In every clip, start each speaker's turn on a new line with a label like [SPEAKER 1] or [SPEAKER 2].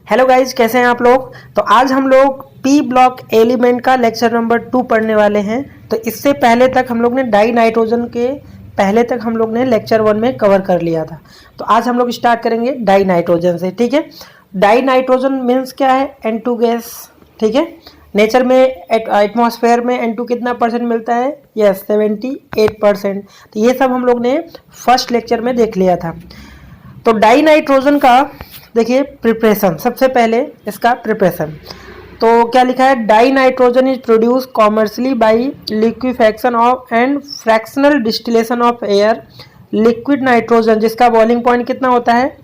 [SPEAKER 1] Hello guys, कैसे हैं आप लोग। तो आज हम लोग पी ब्लॉक एलिमेंट का लेक्चर नंबर 2 पढ़ने वाले हैं। तो इससे पहले तक हम लोग ने डाई नाइट्रोजन के पहले तक हम लोग ने लेक्चर 1 में कवर कर लिया था। तो आज हम लोग स्टार्ट करेंगे डाई नाइट्रोजन से। ठीक है, डाई नाइट्रोजन मीन्स क्या है? N2 gas. ठीक है, नेचर में एटमॉस्फेयर में N2 कितना परसेंट मिलता है? यस, 78%। तो ये सब हम लोग ने फर्स्ट लेक्चर में देख लिया था। तो डाई नाइट्रोजन का देखिए प्रिपरेशन, सबसे पहले इसका प्रिपरेशन। तो क्या लिखा है? Di nitrogen is produce commercially by liquefaction of and fractional distillation of air. Liquid nitrogen जिसका बॉइलिंग पॉइंट कितना होता है?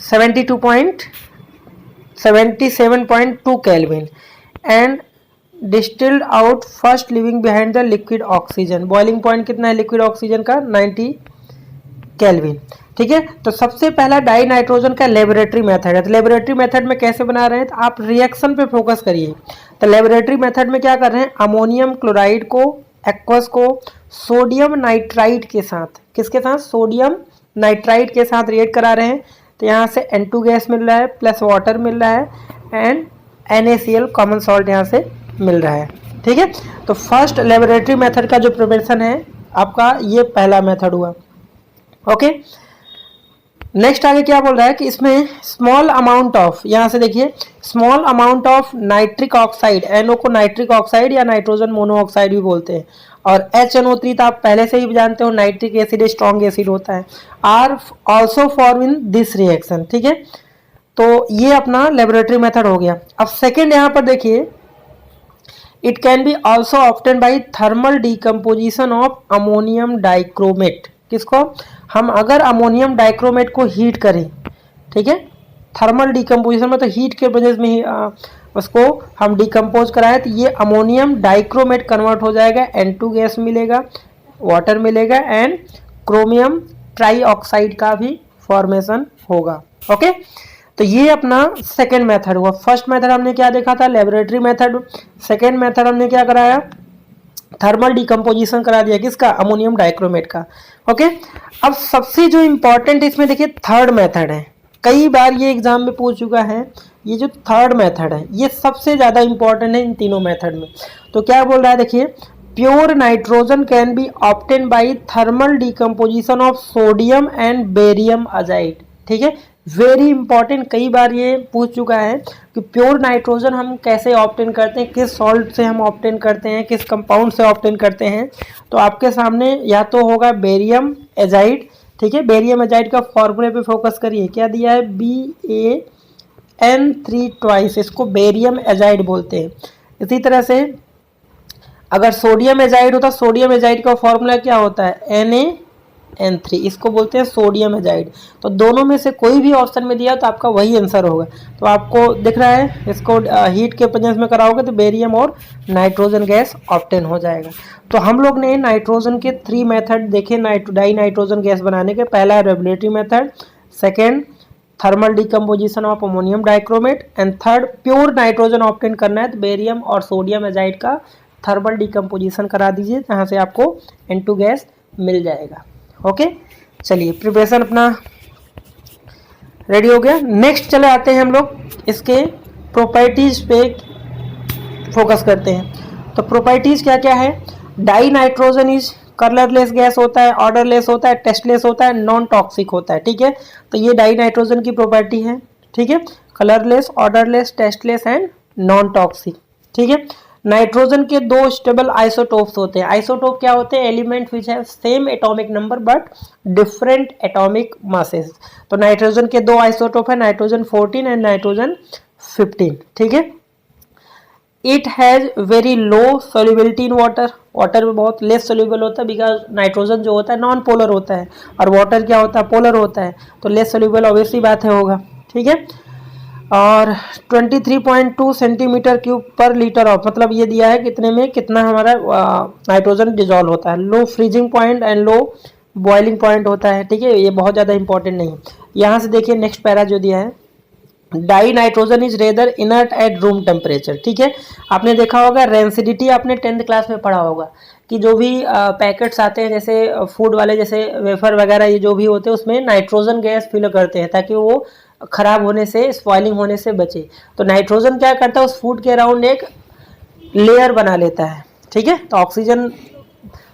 [SPEAKER 1] 77.2 kelvin and distilled out first living behind the liquid oxygen. Boiling point कितना है लिक्विड ऑक्सीजन का? 90 kelvin. ठीक है, तो सबसे पहला डाई नाइट्रोजन का लेबोरेटरी मेथड है। तो लेबोरेटरी मेथड में कैसे बना रहे हैं? तो आप रिएक्शन पे फोकस करिए। तो लेबोरेटरी मेथड में क्या कर रहे हैं? अमोनियम क्लोराइड को, एक्वस को सोडियम नाइट्राइड के साथ, किसके साथ? सोडियम नाइट्राइड के साथ रिएक्ट करा रहे हैं। तो यहाँ से N2 गैस मिल रहा है प्लस वाटर मिल रहा है एंड NaCl कॉमन सॉल्ट यहाँ से मिल रहा है। ठीक है, तो फर्स्ट लेबोरेटरी मेथड का जो प्रिपरेशन है आपका, ये पहला मेथड हुआ। ओके, नेक्स्ट आगे क्या बोल रहा है कि इसमें स्मॉल अमाउंट ऑफ, यहाँ से देखिए small amount of nitric oxide, NO को नाइट्रिक ऑक्साइड या नाइट्रोजन मोनोऑक्साइड भी बोलते हैं, और HNO3 तो आप पहले से ही जानते हो नाइट्रिक एसिड स्ट्रॉन्ग एसिड होता है, are also form in this reaction. ठीक है, तो ये अपना लेबोरेटरी मेथड हो गया। अब सेकेंड यहाँ पर देखिए, it can be also obtain by thermal decomposition of ammonium dichromate. किसको? हम अगर अमोनियम डाइक्रोमेट को हीट करें, ठीक है, थर्मल डिकम्पोजिशन में तो हीट के वजह में ही उसको हम डिकम्पोज कराएं, तो ये अमोनियम डाइक्रोमेट कन्वर्ट हो जाएगा, N2 गैस मिलेगा, वाटर मिलेगा एंड क्रोमियम ट्राई ऑक्साइड का भी फॉर्मेशन होगा। ओके, तो ये अपना सेकेंड मेथड हुआ। फर्स्ट मेथड हमने क्या देखा था? Laboratory method. सेकेंड मेथड हमने क्या कराया? थर्मल डिकम्पोजिशन करा दिया, किसका? अमोनियम डाइक्रोमेट का। ओके, अब सबसे जो इंपॉर्टेंट इसमें देखिए थर्ड मेथड है, कई बार ये एग्जाम में पूछ चुका है। ये जो थर्ड मेथड है ये सबसे ज़्यादा इंपॉर्टेंट है इन तीनों मेथड में। तो क्या बोल रहा है देखिए, pure nitrogen can be obtain by thermal decomposition of sodium and barium azide. ठीक है, वेरी इंपॉर्टेंट, कई बार ये पूछ चुका है कि प्योर नाइट्रोजन हम कैसे ऑब्टेन करते हैं, किस सॉल्ट से हम ऑब्टेन करते हैं, किस कंपाउंड से ऑब्टेन करते हैं। तो आपके सामने या तो होगा बेरियम एजाइड। ठीक है, बेरियम एजाइड का फॉर्मूले पे फोकस करिए, क्या दिया है? BaN3 ट्वाइस, इसको बेरियम एजाइड बोलते हैं। इसी तरह से अगर सोडियम एजाइड होता, सोडियम एजाइड का फॉर्मूला क्या होता है? NaN3, इसको बोलते हैं सोडियम एजाइड। तो दोनों में से कोई भी ऑप्शन में दिया तो आपका वही आंसर होगा। तो आपको दिख रहा है, इसको हीट के प्रेजेंस में कराओगे तो बेरियम और नाइट्रोजन गैस ऑब्टेन हो जाएगा। तो हम लोग ने नाइट्रोजन के 3 मेथड देखे डाई नाइट्रोजन गैस बनाने के। पहला regulatory method, second thermal decomposition of ammonium dichromate and third pure nitrogen obtain करना है तो बेरियम और सोडियम एजाइड का थर्मल डिकम्पोजिशन करा दीजिए, जहाँ से आपको N2 गैस मिल जाएगा। ओके, चलिए प्रिपरेशन अपना रेडी हो गया। नेक्स्ट चले आते हैं हम लोग इसके प्रॉपर्टीज पे फोकस करते हैं। तो प्रॉपर्टीज क्या क्या है? Di nitrogen is colourless gas होता है, ऑर्डरलेस होता है, टेस्टलेस होता है, नॉन टॉक्सिक होता है। ठीक है, तो ये डाई नाइट्रोजन की प्रॉपर्टी है। ठीक है, colourless, odourless, tasteless and non toxic. ठीक है, नाइट्रोजन के 2 स्टेबल आइसोटोप्स होते हैं। आइसोटोप क्या होते हैं? Element which have same atomic number but different atomic masses. तो नाइट्रोजन के 2 आइसोटोप है, नाइट्रोजन 14 एंड नाइट्रोजन 15। ठीक है, it has very low solubility in water. Water में बहुत लेस सोल्यूबल होता है, बिकॉज नाइट्रोजन जो होता है नॉन पोलर होता है और वाटर क्या होता है? पोलर होता है, तो लेस सोल्यूबल ऑब्वियसली बात है होगा। ठीक है, और 23.2 सेंटीमीटर क्यूब पर लीटर ऑफ, मतलब ये दिया है कितने में कितना हमारा नाइट्रोजन डिजॉल्व होता है। Low freezing point and low boiling point होता है। ठीक है, ये बहुत ज़्यादा इंपॉर्टेंट नहीं है। यहाँ से देखिए नेक्स्ट पैरा जो दिया है, di nitrogen is rather inert eight room temperature. ठीक है, आपने देखा होगा रेंसिडिटी, आपने 10th क्लास में पढ़ा होगा कि जो भी पैकेट्स आते हैं जैसे फूड वाले, जैसे वेफर वगैरह ये जो भी होते हैं उसमें नाइट्रोजन गैस फिल करते हैं ताकि वो खराब होने से, स्पॉइलिंग होने से बचे। तो नाइट्रोजन क्या करता है, उस फूड के अराउंड एक लेयर बना लेता है, ठीक है। तो ऑक्सीजन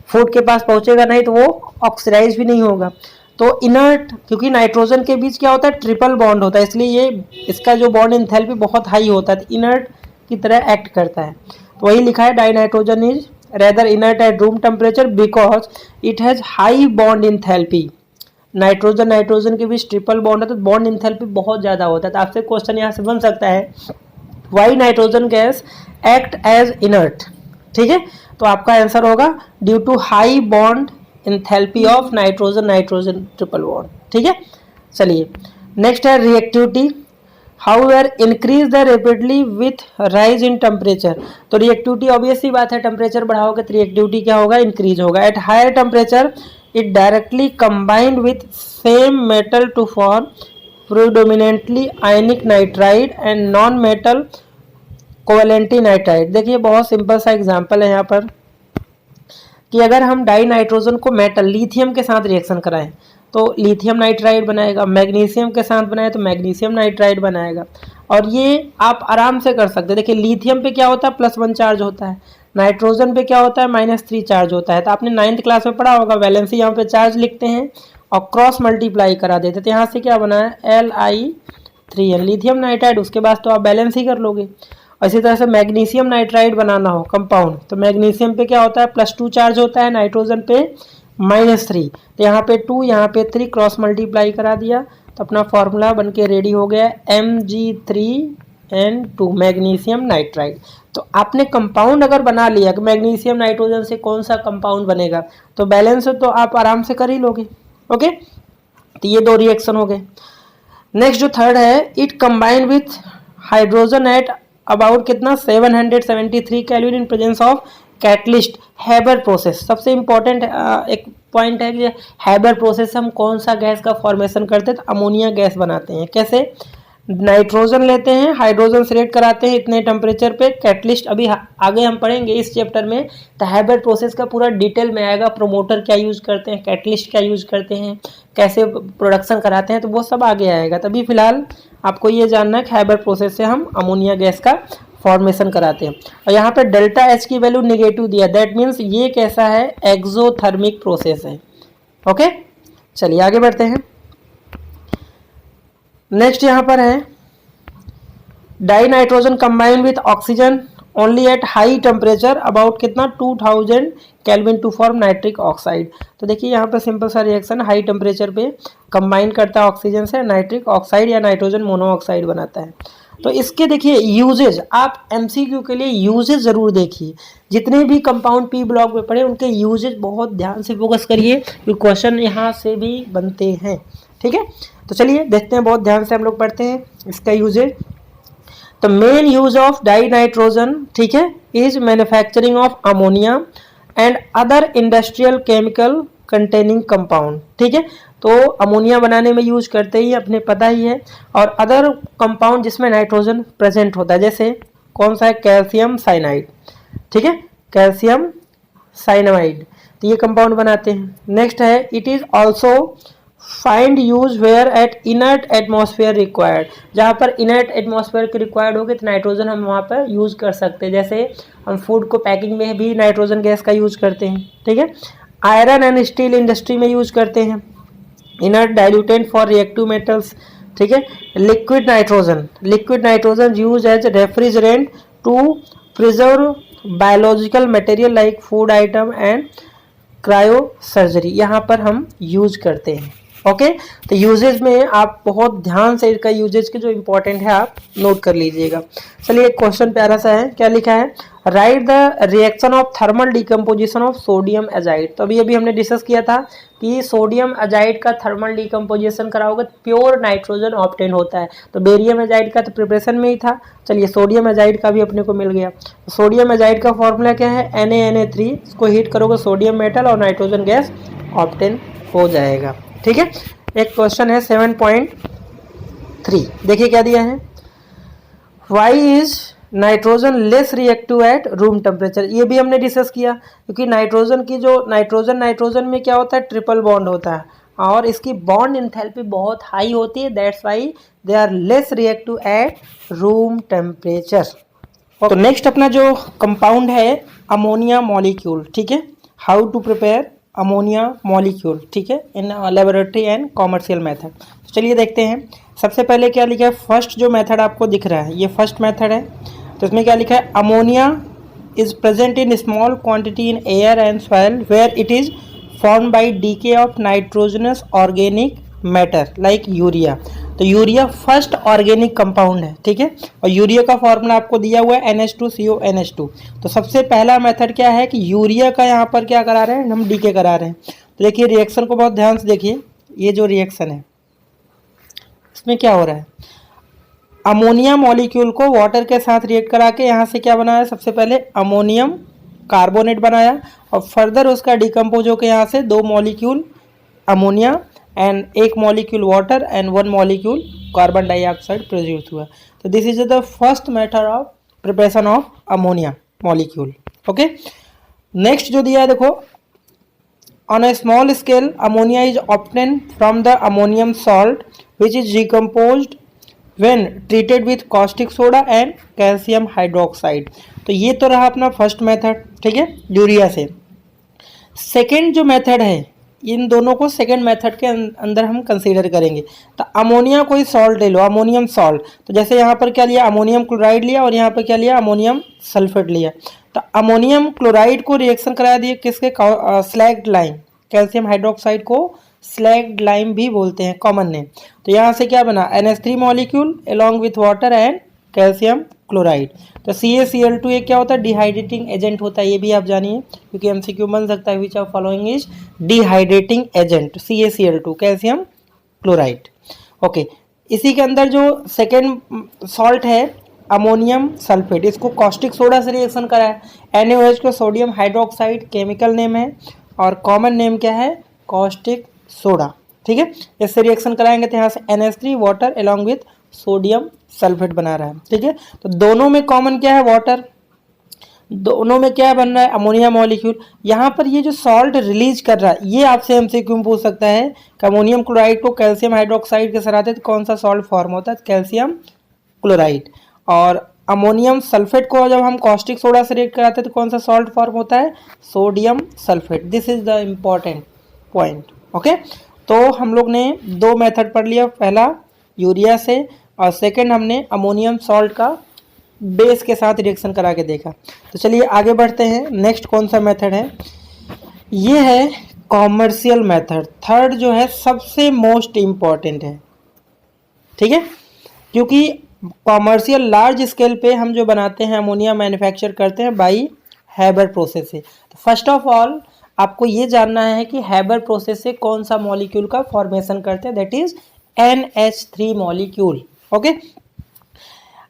[SPEAKER 1] फूड के पास पहुंचेगा नहीं तो वो ऑक्सीडाइज भी नहीं होगा। तो इनर्ट, क्योंकि नाइट्रोजन के बीच क्या होता है, ट्रिपल बॉन्ड होता है, इसलिए ये इसका जो बॉन्ड एंथैल्पी बहुत हाई होता है, तो इनर्ट की तरह एक्ट करता है। तो वही लिखा है, di nitrogen is rather inert eight room temperature because it has high bond enthalpy. Nitrogen nitrogen के बीच ट्रिपल बॉन्ड है तो बॉन्ड एंथैल्पी बहुत ज़्यादा होता है। तो आपसे क्वेश्चन यहाँ से बन सकता है, why nitrogen gas act as inert, ठीक है। तो आपका आंसर होगा due to high bond enthalpy of nitrogen nitrogen triple bond, ठीक है। चलिए नेक्स्ट है reactivity. However increase the rapidly with rise in temperature. तो रिएक्टिविटी ऑब्वियसली बात है, टेम्परेचर बढ़ाओगे तो रिएक्टिविटी क्या होगा, इंक्रीज होगा। At higher temperature it directly combined with same metal to form predominantly ionic nitride and non metal covalent nitride. देखिए बहुत simple सा एग्जांपल है यहाँ पर कि अगर हम डाई नाइट्रोजन को मेटल लिथियम के साथ रिएक्शन कराएं तो लिथियम नाइट्राइड बनाएगा, मैग्नीशियम के साथ बनाए तो मैग्नीशियम नाइट्राइड बनाएगा। और ये आप आराम से कर सकते हैं। देखिए लिथियम पे क्या होता है, +1 चार्ज होता है, नाइट्रोजन पे क्या होता है, -3 चार्ज होता है। तो आपने 9th क्लास में पढ़ा होगा, वैलेंसी यहाँ पे चार्ज लिखते हैं और क्रॉस मल्टीप्लाई करा देते। तो यहाँ से क्या बना है, Li3n लिथियम नाइट्राइड, उसके बाद तो आप बैलेंस ही कर लोगे। इसी तरह से मैग्नीशियम नाइट्राइड बनाना हो कंपाउंड, तो मैग्नीशियम पे क्या होता है, +2 चार्ज होता है, नाइट्रोजन पे -3। तो यहाँ पे 2 यहाँ पे 3 क्रॉस मल्टीप्लाई करा दिया तो अपना फॉर्मूला बन के रेडी हो गया Mg3n2 मैग्नीशियम नाइट्राइड। तो आपने कंपाउंड अगर बना लिया कि मैग्नीशियम नाइट्रोजन से कौन सा कंपाउंड बनेगा तो बैलेंस तो आप आराम से कर ही लोगे। ओके, तो ये 2 रिएक्शन हो गए। नेक्स्ट जो थर्ड है, it combine with hydrogen at about कितना 773 kelvin in presence of catalyst Haber process. सबसे इंपॉर्टेंट एक पॉइंट है कि हैबर प्रोसेस से हम कौन सा गैस का फॉर्मेशन करते हैं, तो अमोनिया गैस बनाते हैं। कैसे, नाइट्रोजन लेते हैं, हाइड्रोजन से रिएक्ट कराते हैं इतने टेम्परेचर पे, कैटलिस्ट अभी आगे हम पढ़ेंगे इस चैप्टर में, तो हैबर प्रोसेस का पूरा डिटेल में आएगा, प्रोमोटर क्या यूज़ करते हैं, कैटलिस्ट क्या यूज़ करते हैं, कैसे प्रोडक्शन कराते हैं, तो वो सब आगे आएगा। तभी फिलहाल आपको ये जानना है कि हैबर प्रोसेस से हम अमोनिया गैस का फॉर्मेशन कराते हैं। और यहाँ पे डेल्टा एच की वैल्यू नेगेटिव दिया, दैट मीन्स ये कैसा है, एक्सोथर्मिक प्रोसेस है। ओके, चलिए आगे बढ़ते हैं। नेक्स्ट यहाँ पर है, di nitrogen combine with oxygen only at high temperature about कितना 2000 kelvin to form nitric oxide. तो देखिए यहाँ पर सिंपल सा रिएक्शन, हाई टेम्परेचर पे कंबाइन करता है ऑक्सीजन से, नाइट्रिक ऑक्साइड या नाइट्रोजन मोनोऑक्साइड बनाता है। तो इसके देखिए यूजेज, आप एमसीक्यू के लिए यूजेज ज़रूर देखिए, जितने भी कंपाउंड पी ब्लॉक में पढ़े उनके यूजेज बहुत ध्यान से फोकस करिए, क्योंकि क्वेश्चन यहाँ से भी बनते हैं। ठीक है, तो चलिए देखते हैं, बहुत ध्यान से हम लोग पढ़ते हैं इसका यूजेज। तो main use of die nitrogen, ठीक है, is manufacturing of ammonia and other industrial chemical containing compound. ठीक है, तो अमोनिया बनाने में यूज करते ही अपने पता ही है, और अदर कंपाउंड जिसमें नाइट्रोजन प्रेजेंट होता है, जैसे कौन सा है, कैल्शियम साइनाइड। ठीक है, कैल्शियम साइनाइड, तो ये कंपाउंड बनाते हैं। नेक्स्ट है, it is also find use where at inert atmosphere required, जहाँ पर इनर्ट एटमॉस्फेयर की रिक्वायर्ड होगी तो नाइट्रोजन हम वहाँ पर यूज कर सकते हैं। जैसे हम फूड को पैकिंग में भी नाइट्रोजन गैस का यूज करते हैं। ठीक है, आयरन एंड स्टील इंडस्ट्री में यूज करते हैं, inert diluent for reactive metals. ठीक है, liquid nitrogen use as refrigerant to preserve biological material like food item and cryosurgery, यहाँ पर हम यूज करते हैं। ओके, तो यूजेज में आप बहुत ध्यान से इसका यूजेज के जो इंपॉर्टेंट है आप नोट कर लीजिएगा। चलिए एक क्वेश्चन प्यारा सा है, क्या लिखा है, right the reaction of thermal decomposition of sodium azide. तो अभी हमने डिस्कस किया था कि सोडियम एजाइड का थर्मल डिकम्पोजिशन कराओगे प्योर नाइट्रोजन ऑब्टेन होता है। तो बेरियम एजाइड का तो प्रिपरेशन में ही था, चलिए सोडियम एजाइड का भी अपने को मिल गया। सोडियम एजाइड का फॉर्मूला क्या है, Na(Na3), इसको हीट करोगे सोडियम मेटल और नाइट्रोजन गैस ऑब्टेन हो जाएगा। ठीक है, एक क्वेश्चन है 7.3, देखिए क्या दिया है, why is nitrogen less reactive at room temperature. ये भी हमने डिस्कस किया, क्योंकि नाइट्रोजन की जो नाइट्रोजन में क्या होता है, ट्रिपल बॉन्ड होता है, और इसकी बॉन्ड इंथैल्पी बहुत हाई होती है, that's why they are less reactive at room temperature. तो नेक्स्ट अपना जो कंपाउंड है अमोनिया मॉलिक्यूल, ठीक है, how to prepare ammonia molecule, ठीक है, in laboratory and commercial method. तो चलिए देखते हैं। सबसे पहले क्या लिखा है, फर्स्ट जो मेथड आपको दिख रहा है ये फर्स्ट मेथड है। तो इसमें क्या लिखा है, ammonia is present in small quantity in air and soil where it is form by decay of nitrogenous organic matter like urea. तो यूरिया फर्स्ट ऑर्गेनिक कंपाउंड है, ठीक है, और यूरिया का फॉर्मूला आपको दिया हुआ है NH2CO NH2। तो सबसे पहला मेथड क्या है कि यूरिया का यहाँ पर क्या करा रहे हैं, हम डीके करा रहे हैं। तो देखिए रिएक्शन को बहुत ध्यान से देखिए, ये जो रिएक्शन है इसमें क्या हो रहा है, अमोनिया मॉलिक्यूल को वाटर के साथ रिएक्ट करा के यहाँ से क्या बनाया, सबसे पहले अमोनियम कार्बोनेट बनाया और फर्दर उसका डिकम्पोज होकर यहाँ से 2 molecule ammonia and 1 molecule water and 1 molecule carbon dioxide produce हुआ। तो this is the first method of preparation of ammonia molecule. Okay, next जो दिया है देखो, on a small scale ammonia is obtain from the ammonium salt which is decomposed when treated with caustic soda and calcium hydroxide. तो ये तो रहा अपना first method, ठीक है, यूरिया से। सेकेंड जो मेथड है, इन दोनों को सेकेंड मेथड के अंदर हम कंसीडर करेंगे। तो अमोनिया कोई सॉल्ट ले लो, अमोनियम सॉल्ट, तो जैसे यहाँ पर क्या लिया, अमोनियम क्लोराइड लिया और यहाँ पर क्या लिया, अमोनियम सल्फेट लिया। तो अमोनियम क्लोराइड को रिएक्शन करा दिए किसके, स्लैग्ड लाइम, कैल्शियम हाइड्रोक्साइड को स्लैग्ड लाइम भी बोलते हैं, कॉमन नेम। तो यहाँ से क्या बना, NH3 molecule along with water and calcium chloride. तो CaCl2 ये क्या होता है, डिहाइड्रेटिंग एजेंट होता है, ये भी आप जानिए क्योंकि MCQ बन सकता है, which of following is dehydrating agent, CaCl2 calcium chloride. Okay, इसी के अंदर जो सेकेंड सॉल्ट है अमोनियम सल्फेट, इसको कॉस्टिक सोडा से रिएक्शन करा है, NaOH को सोडियम हाइड्रोक्साइड केमिकल नेम है और कॉमन नेम क्या है, कॉस्टिक सोडा, ठीक है। इससे रिएक्शन कराएंगे तो यहाँ से NH3 water along with sodium sulphate बना रहा है, ठीक है। तो दोनों में कॉमन क्या है, वाटर, दोनों में क्या बन रहा है, अमोनिया मॉलिक्यूल। यहाँ पर ये जो सॉल्ट रिलीज कर रहा है, ये आपसे हमसे क्यों पूछ सकता है कि अमोनियम क्लोराइड को कैल्शियम हाइड्रोक्साइड के साथ आते तो कौन सा सॉल्ट फॉर्म होता है, कैल्शियम क्लोराइड। और अमोनियम सल्फेट को जब हम कॉस्टिक सोडा से रिएक्ट कराते हैं तो कौन सा सॉल्ट फॉर्म होता है, sodium sulphate. This is the important point. Okay, तो हम लोग ने 2 मेथड पढ़ लिया, पहला यूरिया से और सेकंड हमने अमोनियम सॉल्ट का बेस के साथ रिएक्शन करा के देखा। तो चलिए आगे बढ़ते हैं, नेक्स्ट कौन सा मेथड है, ये है कॉमर्शियल मेथड। थर्ड जो है सबसे मोस्ट इम्पॉर्टेंट है, ठीक है, क्योंकि कॉमर्शियल लार्ज स्केल पे हम जो बनाते हैं अमोनिया मैन्युफैक्चर करते हैं बाई हैबर प्रोसेस से। तो फर्स्ट ऑफ ऑल आपको ये जानना है कि हैबर प्रोसेस से कौन सा मॉलिक्यूल का फॉर्मेशन करते हैं, that is NH3 molecule. Okay,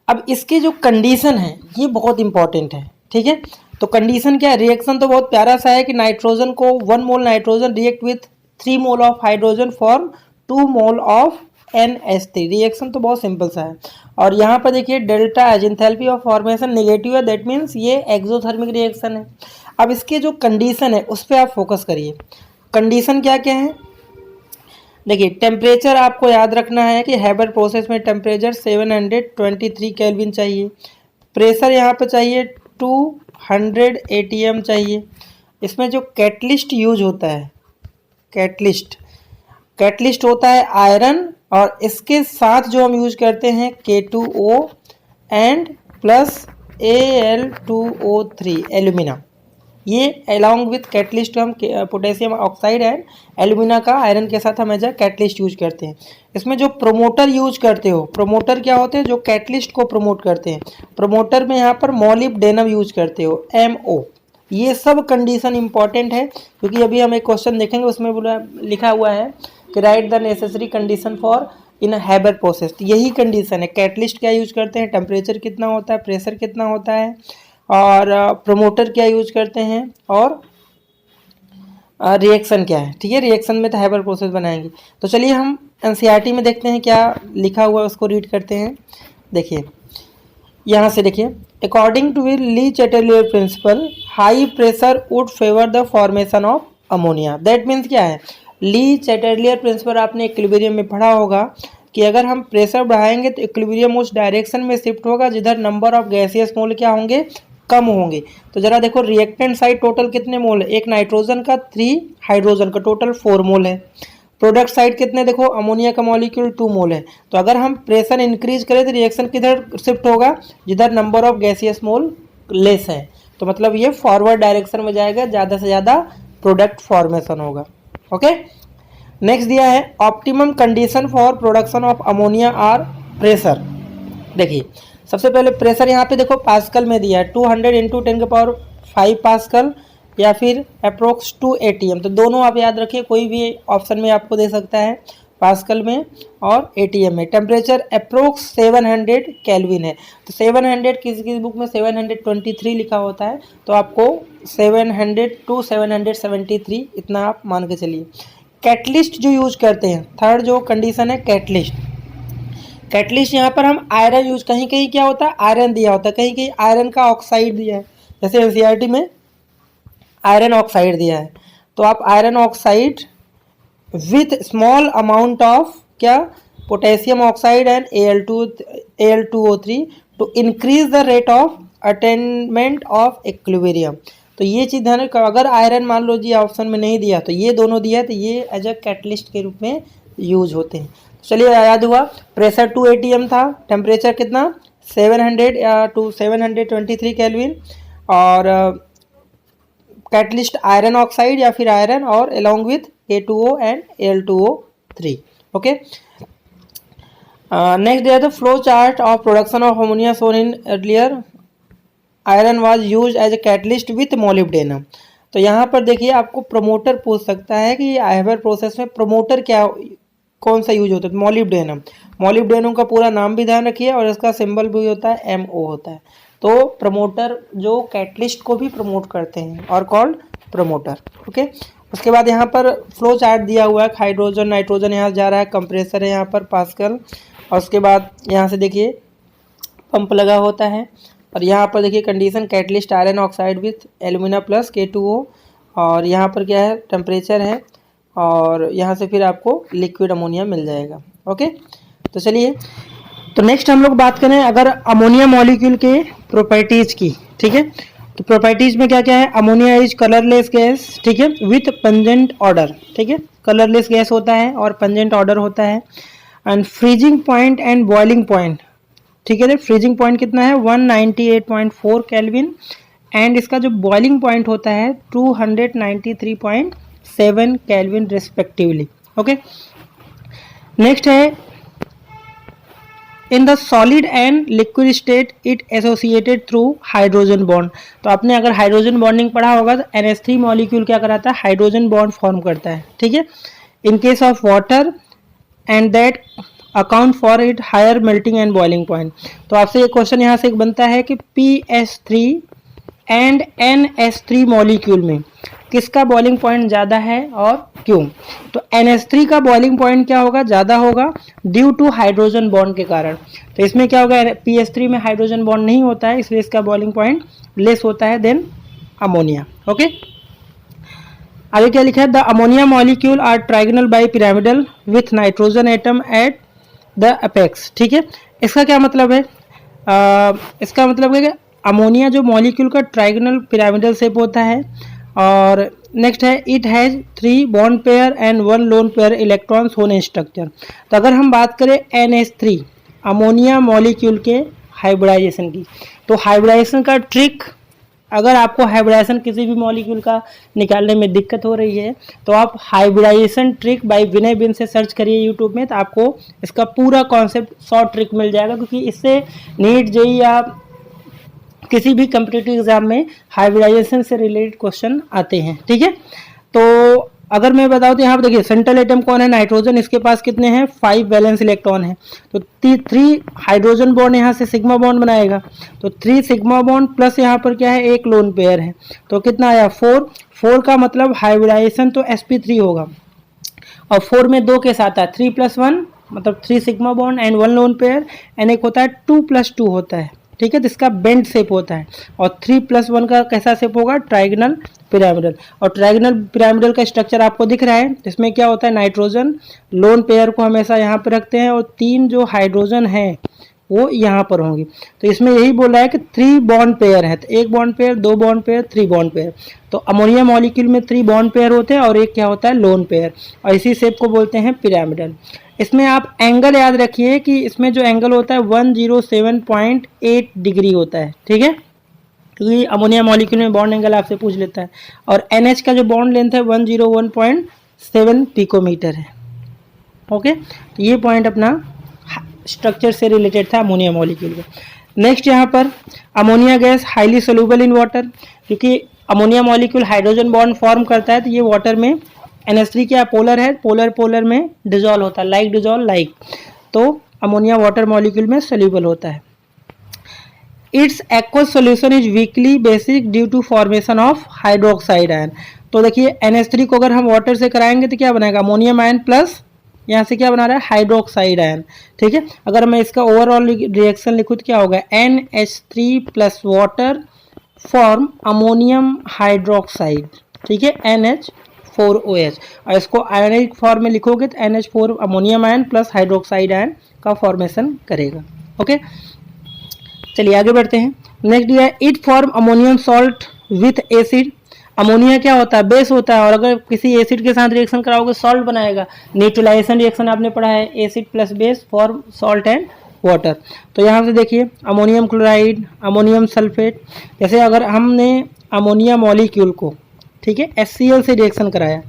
[SPEAKER 1] अब इसकी जो कंडीशन है ये बहुत इंपॉर्टेंट है, ठीक है। तो कंडीशन क्या है, रिएक्शन तो बहुत प्यारा सा है कि नाइट्रोजन को 1 mole nitrogen react with 3 mole of hydrogen form 2 mole of NH3। Reaction तो बहुत सिंपल सा है। और यहाँ पर देखिए delta as enthalpy of formation negative है, दैट मीन्स ये एक्सोथर्मिक रिएक्शन है। अब इसके जो कंडीशन है उस पर आप फोकस करिए। कंडीशन क्या क्या है, देखिए टेम्परेचर आपको याद रखना है कि हैबर प्रोसेस में टेम्परेचर 723 केल्विन चाहिए, प्रेशर यहाँ पर चाहिए 200 ATM चाहिए। इसमें जो कैटलिस्ट यूज होता है, कैटलिस्ट होता है आयरन, और इसके साथ जो हम यूज करते हैं K2O and plus Al2O3 alumina. ये अलॉन्ग विथ कैटलिस्ट हम पोटेशियम ऑक्साइड एंड एल्यूमिना का आयरन के साथ हम एज कैटलिस्ट यूज करते हैं। इसमें जो प्रोमोटर यूज करते हो, प्रोमोटर क्या होते हैं, जो कैटलिस्ट को प्रमोट करते हैं। प्रोमोटर में यहाँ पर मोलिब्डेनम यूज करते हो, MO। ये सब कंडीशन इंपॉर्टेंट है क्योंकि अभी हम एक क्वेश्चन देखेंगे उसमें लिखा हुआ है कि right the necessary condition for in Haber process. तो यही कंडीशन है, कैटलिस्ट क्या यूज करते हैं, टेम्परेचर कितना होता है, प्रेशर कितना होता है, और प्रोमोटर क्या यूज करते हैं, और रिएक्शन क्या है, ठीक है। रिएक्शन में तो हैबर प्रोसेस बनाएंगे। तो चलिए हम NCERT में देखते हैं क्या लिखा हुआ है, उसको रीड करते हैं। देखिए यहाँ से देखिए, according to Le Chatelier principle high pressure would favour the formation of ammonia. That means क्या है, ली चैटर्लियर प्रिंसिपल आपने इक्विलिब्रियम में पढ़ा होगा कि अगर हम प्रेशर बढ़ाएंगे तो इक्विलिब्रियम उस डायरेक्शन में शिफ्ट होगा जिधर नंबर ऑफ गैसियस मोल क्या होंगे, कम होंगे। तो जरा देखो रिएक्टेंट साइड टोटल कितने मोल है, एक नाइट्रोजन का 3 हाइड्रोजन का टोटल 4 मोल है। प्रोडक्ट साइड कितने, देखो अमोनिया का मॉलिक्यूल 2 मोल है। तो अगर हम प्रेशर इंक्रीज करें तो रिएक्शन किधर शिफ्ट होगा, जिधर number of gaseous mole less है। तो मतलब ये फॉरवर्ड डायरेक्शन में जाएगा, ज़्यादा से ज़्यादा प्रोडक्ट फॉर्मेशन होगा। ओके, नेक्स्ट दिया है optimum condition for production of ammonia are pressure. देखिए सबसे पहले प्रेशर यहाँ पे देखो पास्कल में दिया है 200 इंटू 10⁵ पास्कल या फिर अप्रोक्स 2 ATM। तो दोनों आप याद रखिए, कोई भी ऑप्शन में आपको दे सकता है, पास्कल में और ATM में। टेम्परेचर अप्रोक्स 700 केल्विन है। तो 700 किसी किसी बुक में 723 लिखा होता है, तो आपको 700 to 773 इतना आप मान के चलिए। कैटलिस्ट जो यूज करते हैं, थर्ड जो कंडीशन है कैटलिस्ट। कैटलिस्ट यहाँ पर हम आयरन यूज, कहीं कहीं क्या होता है आयरन दिया होता है, कहीं कहीं आयरन का ऑक्साइड दिया है, जैसे NCERT में आयरन ऑक्साइड दिया है। तो आप iron oxide with small amount of क्या, potassium oxide and Al2O3 to increase the rate of attainment of equilibrium. तो ये चीज़ ध्यान रखो, अगर आयरन मान लो जी ऑप्शन में नहीं दिया तो ये दोनों दिया है, तो ये एज अ कैटलिस्ट के रूप में यूज होते हैं। चलिए याद हुआ, प्रेशर 2 ATM था, टेम्परेचर कितना 700 या टू 723 केल्विन, और कैटलिस्ट आयरन ऑक्साइड या फिर आयरन और along with A2O and Al2O3। Okay, next दिया था flow chart of production of ammonia shown in earlier iron was use as a catalyst with molybdenum. तो यहाँ पर देखिए आपको प्रमोटर पूछ सकता है कि आयवर प्रोसेस में प्रमोटर क्या, कौन सा यूज होता है, मोलिब्डेनम। मोलिब्डेनम का पूरा नाम भी ध्यान रखिए और इसका सिंबल भी होता है MO होता है। तो प्रमोटर जो कैटलिस्ट को भी प्रमोट करते हैं और कॉल्ड प्रमोटर। ओके, उसके बाद यहाँ पर फ्लो चार्ट दिया हुआ है, हाइड्रोजन नाइट्रोजन यहाँ जा रहा है, कंप्रेसर है यहाँ पर पास्कल, और उसके बाद यहाँ से देखिए पंप लगा होता है, और यहाँ पर देखिए condition catalyst iron oxide with alumina plus K2O, और यहाँ पर क्या है टेम्परेचर है, और यहाँ से फिर आपको लिक्विड अमोनिया मिल जाएगा। ओके, तो चलिए तो नेक्स्ट हम लोग बात करें अगर अमोनिया मॉलिक्यूल के प्रॉपर्टीज की। ठीक है, तो प्रॉपर्टीज में क्या क्या है, अमोनिया इज कलरलेस गैस, ठीक है, विथ पंजेंट ऑर्डर। ठीक है, कलरलेस गैस होता है और पंजेंट ऑर्डर होता है। And freezing point and boiling point, ठीक है, फ्रीजिंग पॉइंट कितना है 198.4 केल्विन, एंड इसका जो बॉइलिंग पॉइंट होता है 293.7 केल्विन रिस्पेक्टिवली। ओके, नेक्स्ट है in the solid and liquid state it associated through hydrogen bond. तो आपने अगर हाइड्रोजन बॉन्डिंग पढ़ा होगा तो NH3 मॉलिक्यूल क्या कराता है, हाइड्रोजन बॉन्ड फॉर्म करता है। ठीक है, in case of water and that account for it higher melting and boiling point. तो आपसे ये क्वेश्चन यहाँ से एक बनता है कि PS3 एंड NH3 मॉलिक्यूल में किसका बॉइलिंग पॉइंट ज़्यादा है और क्यों। तो NH3 का बॉइलिंग पॉइंट क्या होगा, ज़्यादा होगा ड्यू टू हाइड्रोजन बॉन्ड के कारण। तो इसमें क्या होगा, PS3 में हाइड्रोजन बॉन्ड नहीं होता है, इसलिए इसका बॉइलिंग पॉइंट लेस होता है देन अमोनिया। ओके, आगे क्या लिखा है, the ammonia molecule are trigonal bipyramidal with nitrogen atom at the apex. ठीक है, इसका क्या मतलब है, इसका मतलब है कि अमोनिया जो मॉलिक्यूल का ट्राइगोनल पिरामिडल शेप होता है, और नेक्स्ट है it has 3 bond pair and 1 lone pair electrons होने स्ट्रक्चर। तो अगर हम बात करें NH3 अमोनिया मॉलिक्यूल के हाइब्रिडाइजेशन की, तो हाइब्रिडाइजेशन का ट्रिक, अगर आपको हाइब्रिडाइजेशन किसी भी मॉलिक्यूल का निकालने में दिक्कत हो रही है तो आप हाइब्रिडाइजेशन ट्रिक बाय विनय बिन से सर्च करिए यूट्यूब में, तो आपको इसका पूरा कॉन्सेप्ट शॉर्ट ट्रिक मिल जाएगा, क्योंकि इससे नीट जेईई या किसी भी कम्पिटिटिव एग्जाम में हाइब्रिडाइजेशन से रिलेटेड क्वेश्चन आते हैं। ठीक है, तो अगर मैं बताऊँ तो यहाँ पर देखिए सेंट्रल एटम कौन है, नाइट्रोजन, इसके पास कितने हैं 5 वैलेंस इलेक्ट्रॉन है, तो 3 हाइड्रोजन बॉन्ड यहाँ से सिग्मा बॉन्ड बनाएगा, तो 3 सिग्मा बॉन्ड प्लस यहाँ पर क्या है 1 लोन पेयर है, तो कितना आया 4 का मतलब हाइब्रिडाइजेशन तो sp3 होगा, और 4 में 2 के साथ है 3 + 1 मतलब 3 sigma bond and 1 lone pair, and एक होता है 2 + 2 होता है ठीक है, तो इसका बेंड शेप होता है। और 3+1 का कैसा शेप होगा, ट्राइगोनल पिरामिडल। और ट्राइगोनल पिरामिडल का स्ट्रक्चर आपको दिख रहा है, इसमें क्या होता है, नाइट्रोजन लोन पेयर को हमेशा यहाँ पर रखते हैं और 3 जो हाइड्रोजन हैं वो यहाँ पर होंगी। तो इसमें यही बोला है कि 3 बॉन्ड पेयर है, तो 1 bond pair, 2 bond pair, 3 bond pair. तो अमोनिया मॉलिक्यूल में 3 बॉन्ड पेयर होते हैं और एक क्या होता है, लोन पेयर, और इसी शेप को बोलते हैं पिरामिडल। इसमें आप एंगल याद रखिए कि इसमें जो एंगल होता है 107.8 डिग्री होता है, ठीक है, क्योंकि अमोनिया मॉलिक्यूल में बॉन्ड एंगल आपसे पूछ लेता है। और NH का जो बॉन्ड लेंथ है 101.7 पिकोमीटर है। ओके, तो ये पॉइंट अपना स्ट्रक्चर से रिलेटेड था अमोनिया मॉलिक्यूल का। नेक्स्ट यहाँ पर ammonia gas highly soluble in water, क्योंकि ammonia molecule hydrogen bond form करता है तो ये वाटर में NH3 क्या पोलर है, पोलर पोलर में डिजोल्व होता है, लाइक डिजोल्व लाइक, तो अमोनिया वाटर मॉलिक्यूल में सोल्यूबल होता है। Its aqueous solution is weakly basic due to formation of hydroxide ion. तो देखिए NH3 को अगर हम वाटर से कराएंगे तो क्या बनाएगा, अमोनियम आयन प्लस यहाँ से क्या बना रहा है, हाइड्रोक्साइड आयन, ठीक है। अगर मैं इसका ओवरऑल रिएक्शन लिखूँ तो क्या होगा, NH3 plus water form ammonium hydroxide, ठीक है, NH4OH। और इसको आयनिक फॉर्म में लिखोगे तो NH4 ammonium ion plus hydroxide ion का फॉर्मेशन करेगा। ओके, चलिए आगे बढ़ते हैं। नेक्स्ट दिया है it form ammonium salt with acid. Ammonia क्या होता है, बेस होता है, और अगर किसी एसिड के साथ रिएक्शन कराओगे सॉल्ट बनाएगा। न्यूट्रलाइजेशन रिएक्शन आपने पढ़ा है, acid plus base form salt and water. तो यहाँ से देखिए अमोनियम क्लोराइड, अमोनियम सल्फेट, जैसे अगर हमने अमोनिया मॉलिक्यूल को, ठीक है, HCl से रिएक्शन कराया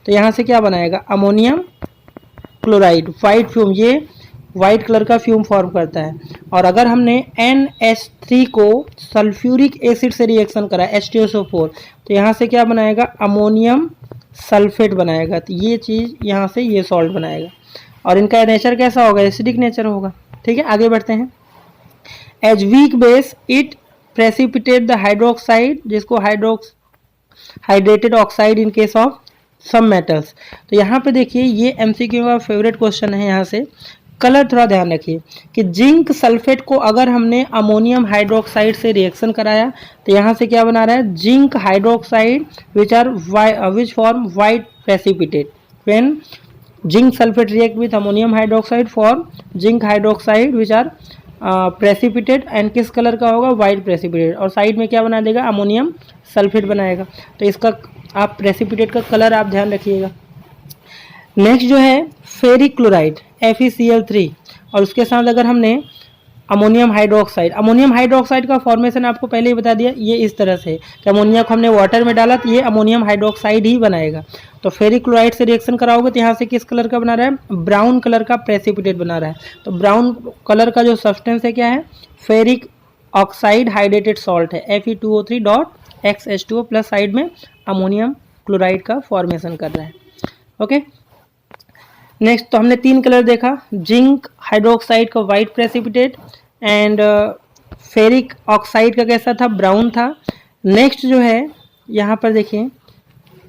[SPEAKER 1] तो यहाँ से क्या बनाएगा, अमोनियम क्लोराइड, वाइट फ्यूम, ये वाइट कलर का फ्यूम फॉर्म करता है। और अगर हमने NH3 को सल्फ्यूरिक एसिड से रिएक्शन करा H2SO4 तो यहाँ से क्या बनाएगा, अमोनियम सल्फेट बनाएगा। तो ये चीज़ यहाँ से ये सॉल्ट बनाएगा और इनका नेचर कैसा होगा, एसिडिक नेचर होगा, ठीक है। आगे बढ़ते हैं। As weak base it precipitate the hydroxide, जिसको hydrated oxide in case of some metals. तो यहाँ पे देखिए ये MCQ का फेवरेट क्वेश्चन है। यहाँ से कलर थोड़ा ध्यान रखिए कि जिंक सल्फेट को अगर हमने अमोनियम हाइड्रोक्साइड से रिएक्शन कराया तो यहाँ से क्या बना रहा है, zinc hydroxide which form white precipitate. When zinc sulphate react with ammonium hydroxide form zinc hydroxide which are precipitate, and किस कलर का होगा, वाइट प्रेसिपिटेट, और साइड में क्या बना देगा, अमोनियम सल्फेट बनाएगा। तो इसका आप प्रेसिपिटेट का कलर आप ध्यान रखिएगा। नेक्स्ट जो है फेरिक क्लोराइड FeCl3, और उसके साथ अगर हमने अमोनियम हाइड्रोक्साइड का फॉर्मेशन आपको पहले ही बता दिया, ये इस तरह से कि अमोनिया को हमने वाटर में डाला तो ये अमोनियम हाइड्रोक्साइड ही बनाएगा। तो फेरिक क्लोराइड से रिएक्शन कराओगे तो यहाँ से किस कलर का बना रहा है, ब्राउन कलर का प्रेसिपिटेट बना रहा है। तो ब्राउन कलर का जो सब्सटेंस है क्या है, फेरिक ऑक्साइड हाइड्रेटेड सॉल्ट है, Fe2O3.XH2O प्लस साइड में अमोनियम क्लोराइड का फॉर्मेशन कर रहा है। ओके, नेक्स्ट तो हमने 3 कलर देखा, जिंक हाइड्रोक्साइड का white precipitate and ferric oxide का कैसा था, ब्राउन था। नेक्स्ट जो है यहाँ पर देखिए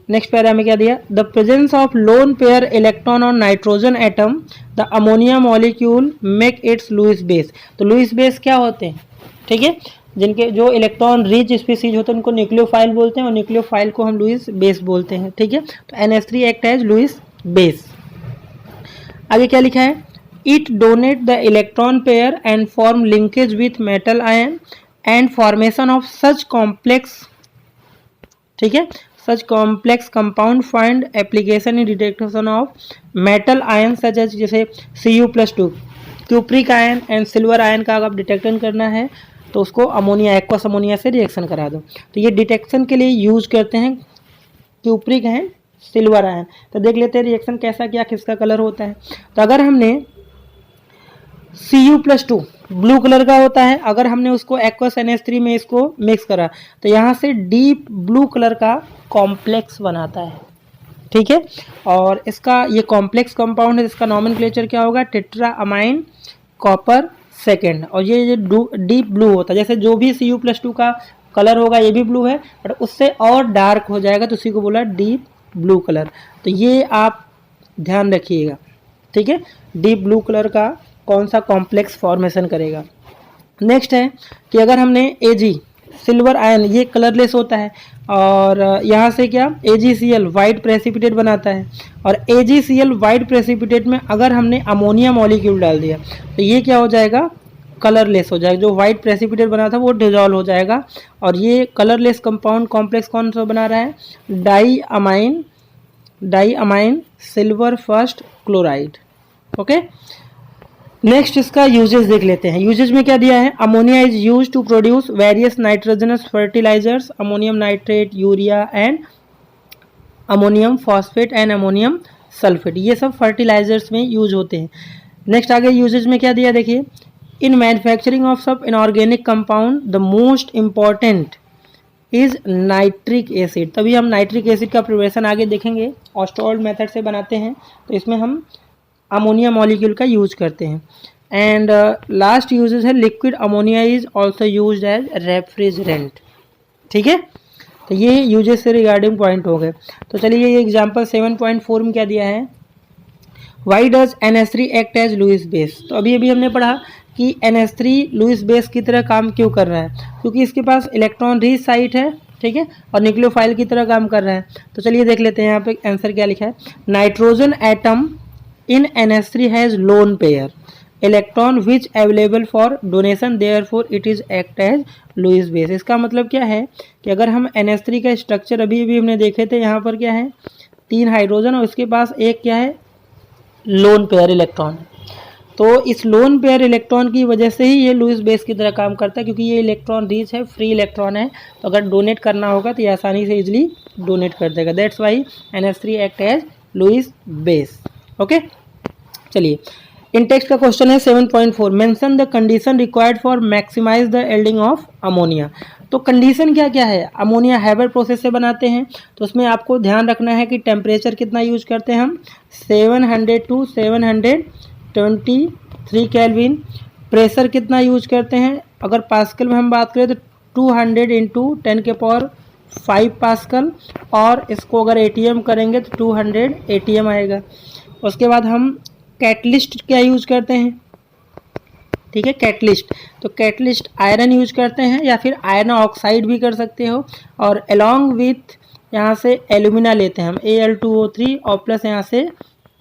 [SPEAKER 1] नेक्स्ट पैरा में क्या दिया, the presence of lone pair electron on nitrogen atom the ammonia molecule make its Lewis base. तो लुईस बेस क्या होते हैं, ठीक है, जिनके जो इलेक्ट्रॉन रिच स्पीसीज होते हैं उनको न्यूक्लियोफाइल बोलते हैं और न्यूक्लियोफाइल को हम लुईस बेस बोलते हैं, ठीक है। तो NH3 act as Lewis base. आगे क्या लिखा है, it donate the electron pair and form linkage with metal ion and formation of such complex, ठीक है, such complex compound find application in detection of metal ion such as, जैसे Cu+2 cupric ion and silver ion का अगर detection करना है तो उसको ammonia, aqueous ammonia से रिएक्शन करा दो। तो ये डिटेक्शन के लिए यूज करते हैं क्यूप्रिक एंड सिल्वर आयन। तो देख लेते हैं रिएक्शन कैसा क्या, किसका कलर होता है। तो अगर हमने Cu+2 ब्लू कलर का होता है, अगर हमने उसको एक्वस NH3 में इसको मिक्स करा तो यहाँ से डीप ब्लू कलर का कॉम्प्लेक्स बनाता है, ठीक है। और इसका ये कॉम्प्लेक्स कंपाउंड है, इसका नॉमेनक्लेचर क्या होगा, टेट्रा अमाइन कॉपर सेकेंड। और ये डीप ब्लू होता है, जैसे जो भी Cu+2 का कलर होगा ये भी ब्लू है, बट उससे और डार्क हो जाएगा तो उसी को बोला डीप ब्लू कलर। तो ये आप ध्यान रखिएगा, ठीक है, डीप ब्लू कलर का कौन सा कॉम्प्लेक्स फॉर्मेशन करेगा। नेक्स्ट है कि अगर हमने Ag सिल्वर आयन, ये कलरलेस होता है, और यहाँ से क्या AgCl वाइट प्रेसिपिटेट बनाता है, और AgCl वाइट प्रेसिपिटेट में अगर हमने अमोनिया मॉलिक्यूल डाल दिया तो ये क्या हो जाएगा, कलरलेस हो जाएगा। जो वाइट प्रेसिपिटेट बना था वो डिजॉल्व हो जाएगा, और ये कलरलेस कंपाउंड कॉम्प्लेक्स कौन सा बना रहा है, diamine silver first chloride. Okay, next इसका यूजेस देख लेते हैं। यूजेस में क्या दिया है, ammonia is use to produce various nitrogenous fertilisers, ammonium nitrate, urea and ammonium phosphate and ammonium sulphate, ये सब फर्टिलाइजर्स में यूज होते हैं। नेक्स्ट आगे यूजेज में क्या दिया देखिए, इन मैन्युफैक्चरिंग ऑफ सब inorganic compound the most important is nitric acid. तभी हम नाइट्रिक एसिड का प्रिपरेशन आगे देखेंगे, ऑस्टोल्ड मेथड से बनाते हैं, तो इसमें हम अमोनिया मॉलिक्यूल का यूज करते हैं। एंड लास्ट यूजेस है liquid ammonia is also use as refrigerant. ठीक है, तो ये यूजेस से रिगार्डिंग पॉइंट हो गए। तो चलिए ये एग्जांपल 7.4 में क्या दिया है, why does NH3 act as Lewis base. तो अभी अभी हमने पढ़ा कि NH3 लुईस बेस की तरह काम क्यों कर रहा है, क्योंकि इसके पास इलेक्ट्रॉन रिच साइट है, ठीक है, और न्यूक्लियोफाइल की तरह काम कर रहा है। तो चलिए देख लेते हैं यहाँ पे आंसर क्या लिखा है, nitrogen atom in NH3 has lone pair electron which available for donation, therefore it is act as Lewis base। इसका मतलब क्या है कि अगर हम NH3 का स्ट्रक्चर अभी अभी हमने देखे थे, यहाँ पर क्या है 3 हाइड्रोजन और उसके पास एक क्या है लोन पेयर इलेक्ट्रॉन। तो इस लोन पेयर इलेक्ट्रॉन की वजह से ही ये लुईस बेस की तरह काम करता है, क्योंकि ये इलेक्ट्रॉन रिच है, फ्री इलेक्ट्रॉन है, तो अगर डोनेट करना होगा तो ये आसानी से इजिली डोनेट कर देगा। That's why NH3 act as Lewis base. Okay, चलिए इन टेक्स्ट का क्वेश्चन है 7.4, mention the condition required for maximise the yielding of ammonia. तो कंडीशन क्या क्या है, अमोनिया हैबर प्रोसेस से बनाते हैं, तो उसमें आपको ध्यान रखना है कि टेम्परेचर कितना यूज करते हैं हम, 700 टू 723 केल्विन। प्रेशर कितना यूज करते हैं, अगर पास्कल में हम बात करें तो 200 इंटू 10⁵ पास्कल, और इसको अगर ATM करेंगे तो 200 ATM आएगा। उसके बाद हम कैटलिस्ट क्या यूज करते हैं, ठीक है, कैटलिस्ट, तो कैटलिस्ट आयरन यूज करते हैं या फिर आयरन ऑक्साइड भी कर सकते हो, और अलोंग विथ यहाँ से एल्यूमिना लेते हैं हम Al2O3 और प्लस यहाँ से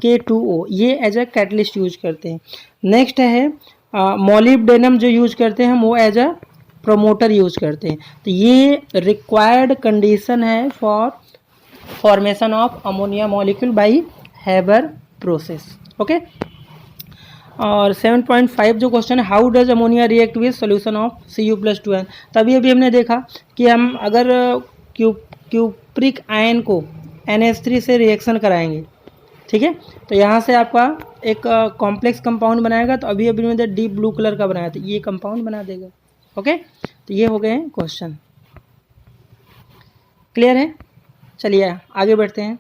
[SPEAKER 1] K2O, ये एज अ कैटलिस्ट यूज करते हैं। नेक्स्ट है मोलिब्डेनम जो यूज करते हैं हम, वो एज अ प्रोमोटर यूज करते हैं। तो ये रिक्वायर्ड कंडीशन है for formation of ammonia molecule by Haber process. Okay, और 7.5 जो क्वेश्चन है, how does ammonia react with solution of Cu+2n। तभी अभी हमने देखा कि हम अगर क्यूप्रिक आयन को NH3 से रिएक्शन कराएंगे, ठीक है, तो यहाँ से आपका एक कॉम्प्लेक्स कंपाउंड बनाएगा, तो अभी अभी मैंने डीप ब्लू कलर का बनाया था, ये कंपाउंड बना देगा। ओके, तो ये हो गए हैं क्वेश्चन, क्लियर है। चलिए आगे बढ़ते हैं।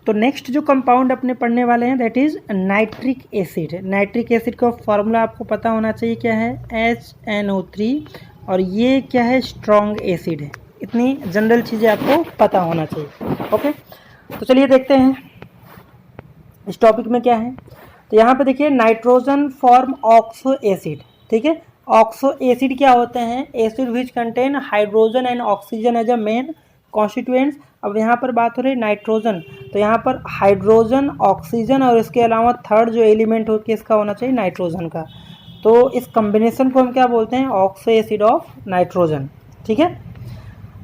[SPEAKER 1] तो नेक्स्ट जो कंपाउंड अपने पढ़ने वाले हैं that is nitric acid. Nitric acid का फॉर्मूला आपको पता होना चाहिए, क्या है HNO3, और ये क्या है स्ट्रॉन्ग एसिड है। इतनी जनरल चीज़ें आपको पता होना चाहिए। ओके, तो चलिए देखते हैं इस टॉपिक में क्या है। तो यहाँ पे देखिए नाइट्रोजन फॉर्म ऑक्सो एसिड, ठीक है, ऑक्सो एसिड क्या होते हैं, acid which contain hydrogen and oxygen as a main constituents. अब यहाँ पर बात हो रही है नाइट्रोजन, तो यहाँ पर हाइड्रोजन, ऑक्सीजन और इसके अलावा थर्ड जो एलिमेंट हो किसका होना चाहिए, नाइट्रोजन का। तो इस कॉम्बिनेशन को हम क्या बोलते हैं, ऑक्सो एसिड ऑफ नाइट्रोजन। ठीक है,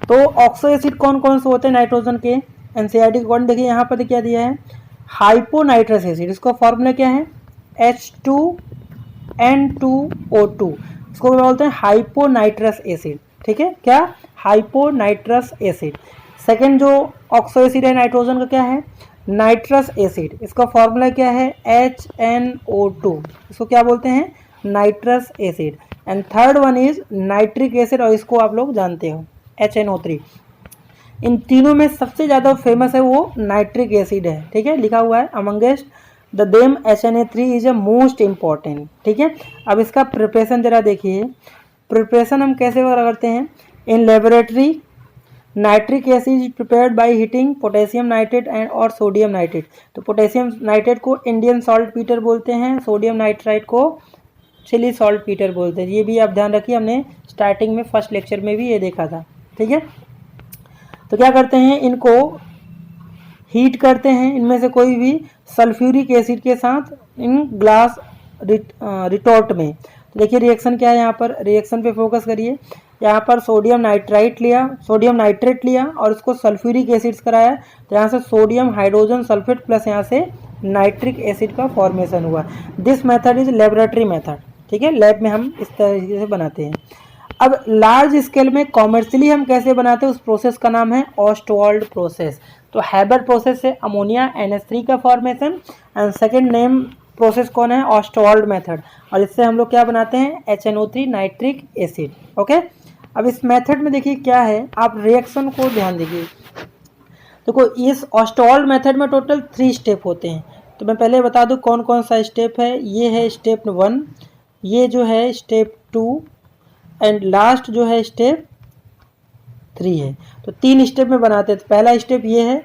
[SPEAKER 1] तो ऑक्सो एसिड कौन कौन से होते हैं नाइट्रोजन के, एनसीईआरटी के अकॉर्डिंग देखिए यहाँ पर क्या दिया है, हाइपोनाइट्रस एसिड, इसका फॉर्मूला क्या है H2N2O2, इसको बोलते हैं हाइपोनाइट्रस एसिड। ठीक है, क्या, हाइपोनाइट्रस एसिड। सेकेंड जो ऑक्सो एसिड है नाइट्रोजन का क्या है, नाइट्रस एसिड, इसका फॉर्मूला क्या है HNO2, इसको क्या बोलते हैं, nitrous acid. And third one is nitric acid, और इसको आप लोग जानते हो HNO3। इन तीनों में सबसे ज़्यादा फेमस है वो नाइट्रिक एसिड है। ठीक है, लिखा हुआ है amongst the them HNO3 is a most important. ठीक है, अब इसका प्रिपरेशन जरा देखिए, प्रिपरेशन हम कैसे करते हैं, in laboratory nitric acid is prepared by heating potassium nitrate and और सोडियम नाइट्रेट। तो पोटेशियम नाइट्रेट को इंडियन सॉल्ट पीटर बोलते हैं, सोडियम नाइट्राइट को चिली सॉल्ट पीटर बोलते हैं। ये भी आप ध्यान रखिए, हमने स्टार्टिंग में फर्स्ट लेक्चर में भी ये देखा था। ठीक है, तो क्या करते हैं, इनको हीट करते हैं, इनमें से कोई भी सल्फ्यूरिक एसिड के साथ इन ग्लास रिटॉर्ट में। तो देखिए रिएक्शन क्या है, यहाँ पर रिएक्शन पे फोकस करिए। यहाँ पर सोडियम नाइट्रेट लिया और उसको सल्फ्यूरिक एसिड्स कराया, तो यहाँ से सोडियम हाइड्रोजन सल्फेट प्लस यहाँ से नाइट्रिक एसिड का फॉर्मेशन हुआ। This method is laboratory method. ठीक है, लैब में हम इस तरीके से बनाते हैं। अब लार्ज स्केल में कॉमर्शियली हम कैसे बनाते हैं, उस प्रोसेस का नाम है ऑस्टवाल्ड प्रोसेस। तो हैबर प्रोसेस से अमोनिया NH3 का formation, and second name process कौन है, ऑस्टवाल्ड मेथड। और इससे हम लोग क्या बनाते हैं, HNO3 नाइट्रिक एसिड। ओके, अब इस मेथड में देखिए क्या है, आप रिएक्शन को ध्यान दीजिए। देखो इस ऑस्टवाल्ड मेथड में टोटल 3 स्टेप होते हैं। तो मैं पहले बता दूं कौन कौन सा स्टेप है। ये है स्टेप 1, ये जो है स्टेप 2 एंड लास्ट जो है स्टेप 3 है। तो 3 स्टेप में बनाते हैं। तो पहला स्टेप ये है,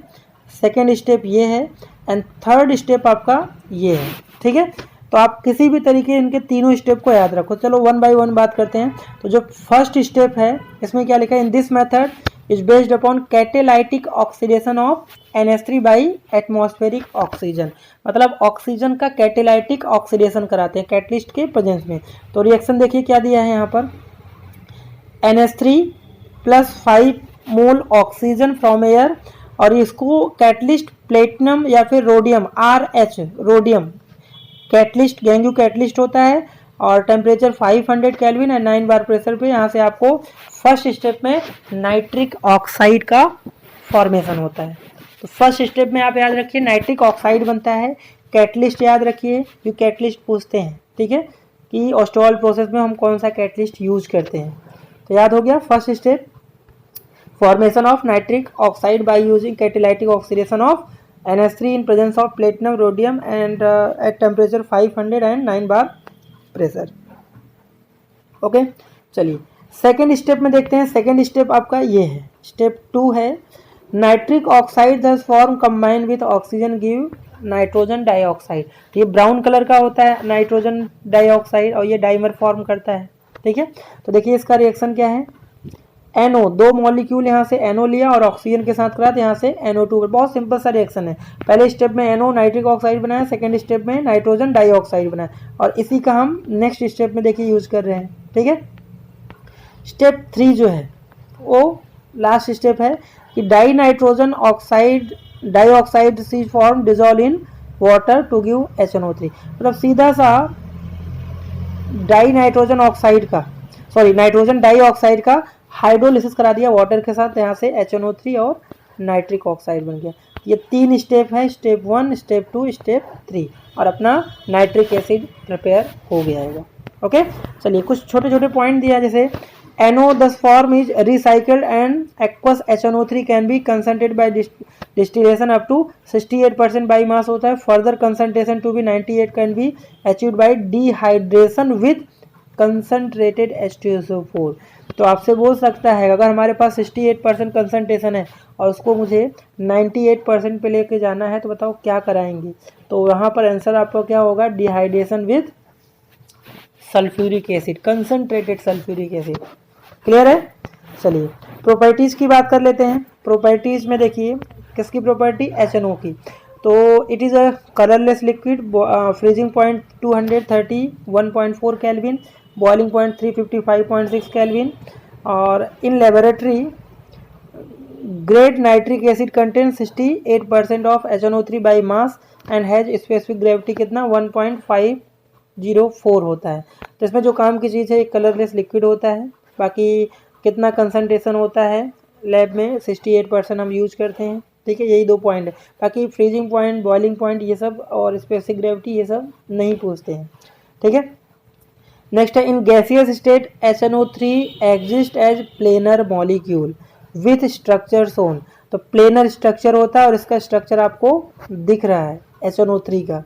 [SPEAKER 1] सेकेंड स्टेप ये है एंड थर्ड स्टेप आपका ये है। ठीक है, तो आप किसी भी तरीके इनके तीनों स्टेप को याद रखो। चलो 1 बाय 1 बात करते हैं। तो जो फर्स्ट स्टेप है इसमें क्या लिखा है, in this method is based upon catalytic oxidation of NH3 by atmospheric oxygen. मतलब ऑक्सीजन का कैटेलाइटिक ऑक्सीडेशन कराते हैं कैटलिस्ट के प्रेजेंस में। तो रिएक्शन देखिए क्या दिया है यहाँ पर, NH3 plus 5 mole oxygen from air, और इसको कैटलिस्ट प्लेटिनम या फिर रोडियम RH रोडियम कैटलिस्ट गैंगू कैटलिस्ट होता है, और temperature 500 kelvin and 9 bar pressure पे यहाँ से आपको फर्स्ट स्टेप में नाइट्रिक ऑक्साइड का फॉर्मेशन होता है। तो फर्स्ट स्टेप में आप याद रखिए नाइट्रिक ऑक्साइड बनता है। कैटलिस्ट याद रखिए, ये कैटलिस्ट पूछते हैं। ठीक है, कि ऑस्टवाल्ड प्रोसेस में हम कौन सा कैटलिस्ट यूज करते हैं। तो याद हो गया first step, formation of nitric oxide by using catalytic oxidation of NH3 in presence of platinum rhodium and at temperature 500 and 9 bar pressure. Okay, चलिए सेकेंड स्टेप में देखते हैं। सेकेंड स्टेप आपका ये है, स्टेप 2 है। नाइट्रिक ऑक्साइड दस form combine with oxygen give nitrogen dioxide. ये ब्राउन कलर का होता है नाइट्रोजन डाइऑक्साइड, और ये डाइमर फॉर्म करता है। ठीक है, तो देखिए इसका रिएक्शन क्या है, NO 2 मॉलिक्यूल यहाँ से NO लिया और ऑक्सीजन के साथ करा, तो यहाँ से NO2। बहुत सिंपल सा रिएक्शन है। पहले स्टेप में NO नाइट्रिक ऑक्साइड बनाया, सेकंड स्टेप में नाइट्रोजन डाइऑक्साइड बनाया, और इसी का हम नेक्स्ट स्टेप में देखिए यूज कर रहे हैं। ठीक है, स्टेप 3 जो है वो लास्ट स्टेप है कि di nitrogen oxide dioxide see form dissolve in water to give HNO3। मतलब सीधा सा डाई नाइट्रोजन ऑक्साइड का, सॉरी नाइट्रोजन डाइऑक्साइड का हाइड्रोलिसिस करा दिया वाटर के साथ, यहाँ से HNO3 और नाइट्रिक ऑक्साइड बन गया। ये 3 स्टेप है, स्टेप 1, स्टेप 2, स्टेप 3, और अपना नाइट्रिक एसिड प्रिपेयर हो गया है। ओके, चलिए कुछ छोटे छोटे पॉइंट दिया, जैसे NO thus form is recycled and aqueous HNO3 can be concentrated by distillation up to 68% by mass होता है। Further concentration to be 98 can be achieved by dehydration with concentrated H2SO4। तो आपसे बोल सकता है अगर हमारे पास 68% कंसनट्रेशन है और उसको मुझे 98% पे लेके जाना है, तो बताओ क्या कराएंगे। तो यहाँ पर आंसर आपका क्या होगा, dehydration with sulphuric acid, concentrated sulphuric acid. Clear है। चलिए प्रॉपर्टीज़ की बात कर लेते हैं। प्रॉपर्टीज़ में देखिए किसकी प्रॉपर्टी, HNO की। तो it is a colourless liquid, freezing point 231.4 kelvin, boiling point 355.6 kelvin, और in laboratory grade nitric acid contain 68% of HNO3 by mass and has specific gravity कितना 1.504 होता है। तो इसमें जो काम की चीज़ है एक कलरलेस लिक्विड होता है। बाकी कितना कंसनट्रेशन होता है लैब में 68% हम यूज करते हैं। ठीक है, यही 2 पॉइंट है। बाकी फ्रीजिंग पॉइंट, बॉइलिंग पॉइंट ये सब और स्पेसिफिक ग्रेविटी ये सब नहीं पूछते हैं। ठीक है, नेक्स्ट है in gaseous state HNO3 exist as planar molecule with structure shown. तो प्लेनर स्ट्रक्चर होता है और इसका स्ट्रक्चर आपको दिख रहा है HNO3 का।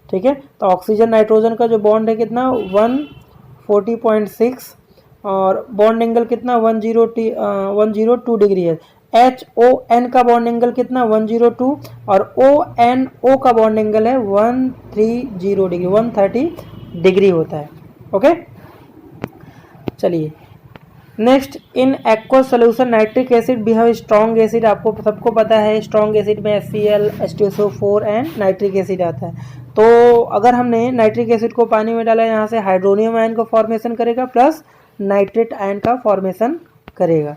[SPEAKER 1] ठीक है, तो ऑक्सीजन नाइट्रोजन का जो बॉन्ड है कितना 140.6 और बॉन्ड एंगल कितना 102 डिग्री है। HON का बॉन्ड एंगल कितना 102 और ONO का बॉन्ड एंगल है 130 डिग्री 130 डिग्री होता है। ओके, चलिए next, in aqueous solution nitric acid behave strong acid. आपको सबको पता है स्ट्रॉन्ग एसिड में HCl, H2SO4 and nitric acid आता है। तो अगर हमने नाइट्रिक एसिड को पानी में डाला, यहाँ से हाइड्रोनियम आयन का फॉर्मेशन करेगा प्लस नाइट्रेट आयन का फॉर्मेशन करेगा।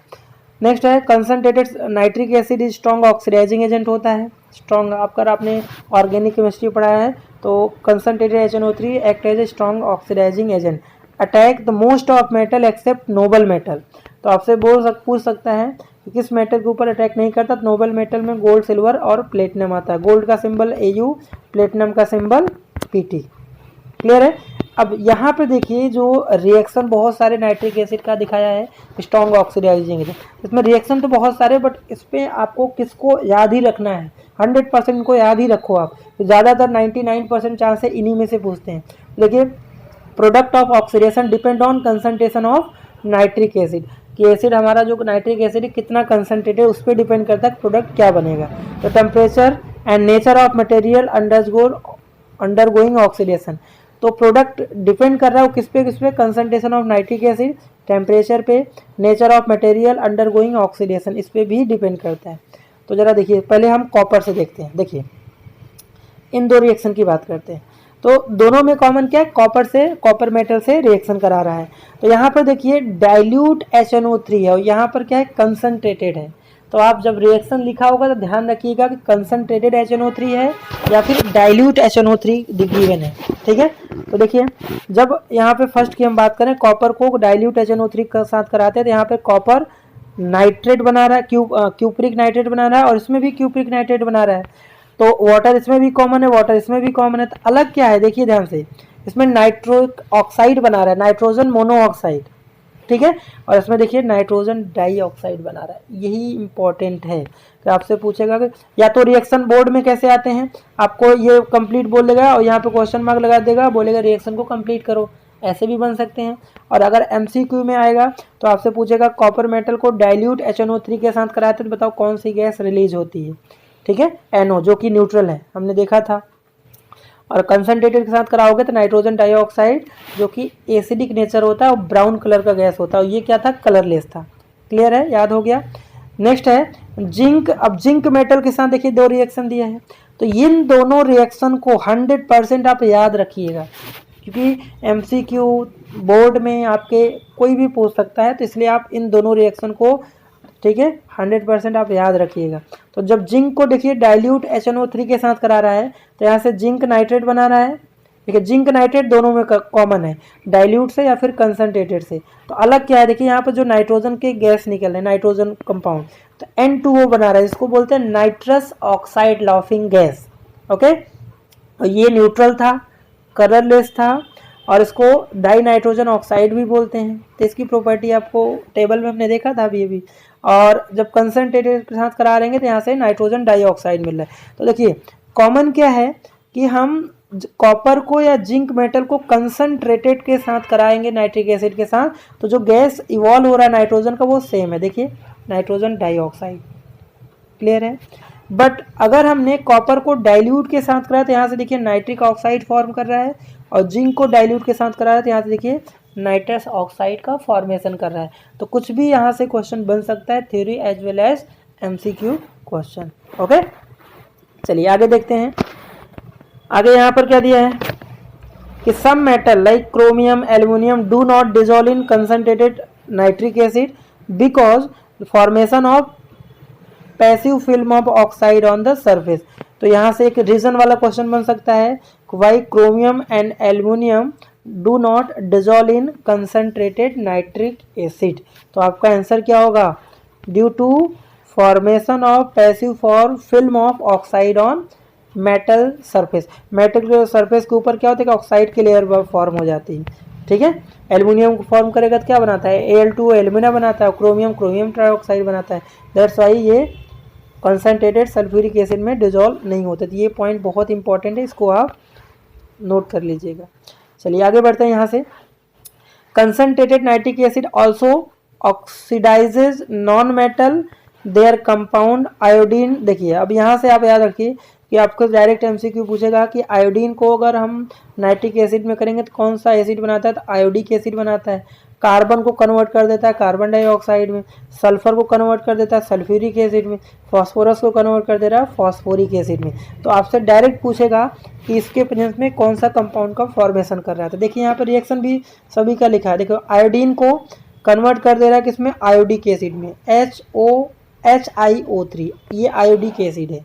[SPEAKER 1] नेक्स्ट है concentrated nitric acid is strong oxidising agent होता है। स्ट्रॉन्ग आपने ऑर्गेनिक केमिस्ट्री पढ़ा है तो concentrated HNO3 act as a strong oxidising agent, attack the most of metal except noble metal. तो आपसे पूछ सकता है कि किस मेटल के ऊपर अटैक नहीं करता। तो नोबल मेटल में गोल्ड, सिल्वर और प्लेटिनम आता है। गोल्ड का सिंबल AU, प्लेटिनम का सिंबल PT। क्लियर है। अब यहाँ पे देखिए जो रिएक्शन बहुत सारे नाइट्रिक एसिड का दिखाया है स्ट्रॉन्ग ऑक्सीडाइजिंग एजेंट, इसमें रिएक्शन तो बहुत सारे, बट इस पर आपको किसको याद ही रखना है 100% को याद ही रखो आप। तो ज़्यादातर 99% चांस है इन्हीं में से पूछते हैं। देखिए product of oxidation depend on concentration of nitric acid, कि एसिड हमारा जो नाइट्रिक एसिड है कितना कंसंट्रेटेड है उस पर डिपेंड करता है प्रोडक्ट क्या बनेगा। तो temperature and nature of material undergoing oxidation, तो प्रोडक्ट डिपेंड कर रहा है किस पे concentration of nitric acid, temperature पे, nature of material undergoing oxidation इस पे भी डिपेंड करता है। तो जरा देखिए पहले हम कॉपर से देखते हैं। देखिए इन दो रिएक्शन की बात करते हैं तो दोनों में कॉमन क्या है, कॉपर मेटल से रिएक्शन करा रहा है। तो यहाँ पर देखिए डाइल्यूट HNO3 है और यहाँ पर क्या है कंसंट्रेटेड है। तो आप जब रिएक्शन लिखा होगा तो ध्यान रखिएगा कि कंसंट्रेटेड HNO3 है या फिर डाइल्यूट HNO3 गिवन है। ठीक है, तो देखिए जब यहाँ पे फर्स्ट की हम बात करें कॉपर को डाइल्यूट HNO3 के साथ कराते हैं तो यहाँ पे कॉपर नाइट्रेट बना रहा है, क्यूप्रिक नाइट्रेट बना रहा है और इसमें भी क्यूप्रिक नाइट्रेट बना रहा है। तो वाटर इसमें भी कॉमन है, वाटर इसमें भी कॉमन है। तो अलग क्या है देखिए ध्यान से, इसमें नाइट्रिक ऑक्साइड बना रहा है, नाइट्रोजन मोनोऑक्साइड। ठीक है, और इसमें देखिए नाइट्रोजन डाइऑक्साइड बना रहा है। यही इंपॉर्टेंट है कि आपसे पूछेगा कि या तो रिएक्शन बोर्ड में कैसे आते हैं, आपको ये कंप्लीट बोल देगा और यहाँ पे क्वेश्चन मार्क लगा देगा, बोलेगा रिएक्शन को कंप्लीट करो, ऐसे भी बन सकते हैं। और अगर MCQ में आएगा तो आपसे पूछेगा कॉपर मेटल को डाइल्यूट HNO3 के साथ कराते तो बताओ कौन सी गैस रिलीज होती है। ठीक है, NO जो कि न्यूट्रल है, हमने देखा था। और कंसनट्रेटेड के साथ कराओगे तो नाइट्रोजन डाइऑक्साइड जो कि एसिडिक नेचर होता है और ब्राउन कलर का गैस होता है और ये क्या था कलरलेस था। क्लियर है, याद हो गया। नेक्स्ट है जिंक। अब जिंक मेटल के साथ देखिए दो रिएक्शन दिया है तो इन दोनों रिएक्शन को 100% आप याद रखिएगा क्योंकि MCQ बोर्ड में आपके कोई भी पूछ सकता है, तो इसलिए आप इन दोनों रिएक्शन को ठीक है 100% आप याद रखिएगा। तो जब जिंक को देखिए डाइल्यूट HNO3 के साथ करा रहा है तो यहाँ से जिंक नाइट्रेट बना रहा है। ठीक है, जिंक नाइट्रेट दोनों में कॉमन है, डाइल्यूट से या फिर कंसनट्रेटेड से। तो अलग क्या है देखिए यहाँ पर जो नाइट्रोजन के गैस निकल रहे हैं, नाइट्रोजन कंपाउंड, तो N2O बना रहा है, इसको बोलते हैं nitrous oxide laughing gas. Okay, और ये न्यूट्रल था, कलरलेस था और इसको डाई नाइट्रोजन ऑक्साइड भी बोलते हैं। तो इसकी प्रॉपर्टी आपको टेबल में हमने देखा था अभी। और जब कंसनट्रेटेड के साथ करा रहेंगे तो यहाँ से नाइट्रोजन डाइऑक्साइड मिल रहा है। तो देखिए कॉमन क्या है कि हम कॉपर को या जिंक मेटल को कंसनट्रेटेड के साथ कराएंगे नाइट्रिक एसिड के साथ, तो जो गैस इवॉल्व हो रहा है नाइट्रोजन का वो सेम है, देखिए नाइट्रोजन डाइऑक्साइड। क्लियर है। बट अगर हमने कॉपर को डाइल्यूट के साथ कराया तो यहाँ से देखिए नाइट्रिक ऑक्साइड फॉर्म कर रहा है और जिंक को डाइल्यूट के साथ कराया तो यहाँ से देखिए नाइट्रस ऑक्साइड का फॉर्मेशन कर रहा है। तो कुछ भी यहाँ से क्वेश्चन बन सकता है, theory as well as MCQ question. Okay, चलिए आगे देखते हैं। आगे यहाँ पर क्या दिया है कि some metal like chromium, aluminium do not dissolve in concentrated nitric acid because formation of passive film of oxide on the surface. तो यहाँ से एक रीजन वाला क्वेश्चन बन सकता है, why chromium and aluminium do not dissolve in concentrated nitric acid. तो आपका आंसर क्या होगा, due to formation of passive form film of oxide on metal surface. Metal के सरफेस के ऊपर क्या होता है कि ऑक्साइड की लेयर फॉर्म हो जाती है। ठीक है, एल्यूमिनियम को फॉर्म करेगा तो क्या बनाता है, Al2 एल्यूमिना बनाता है, क्रोमियम ट्राइऑक्साइड बनाता है। दैट्स वाई ये कंसनट्रेटेड सल्फ्यूरिक एसिड में डिजोल्व नहीं होते। तो ये पॉइंट बहुत इंपॉर्टेंट है, इसको आप नोट कर लीजिएगा। चलिए आगे बढ़ते हैं यहाँ से। Concentrated nitric acid also oxidises non metal there compound iodine. देखिए अब यहाँ से आप याद रखिए कि आपको डायरेक्ट एमसीक्यू पूछेगा कि आयोडीन को अगर हम नाइट्रिक एसिड में करेंगे तो कौन सा एसिड बनाता है, तो आयोडिक एसिड बनाता है। कार्बन को कन्वर्ट कर देता है कार्बन डाइऑक्साइड में, सल्फर को कन्वर्ट कर देता है सल्फ्यूरिक एसिड में, फास्फोरस को कन्वर्ट कर दे रहा है फास्फोरिक एसिड में। तो आपसे डायरेक्ट पूछेगा कि इसके प्रेजेंस में कौन सा कंपाउंड का फॉर्मेशन कर रहा था। देखिए यहाँ पर रिएक्शन भी सभी का लिखा है। देखो आयोडीन को कन्वर्ट कर दे रहा है किसमें, आयोडिक एसिड में, HiO3, ये आयोडिक एसिड है।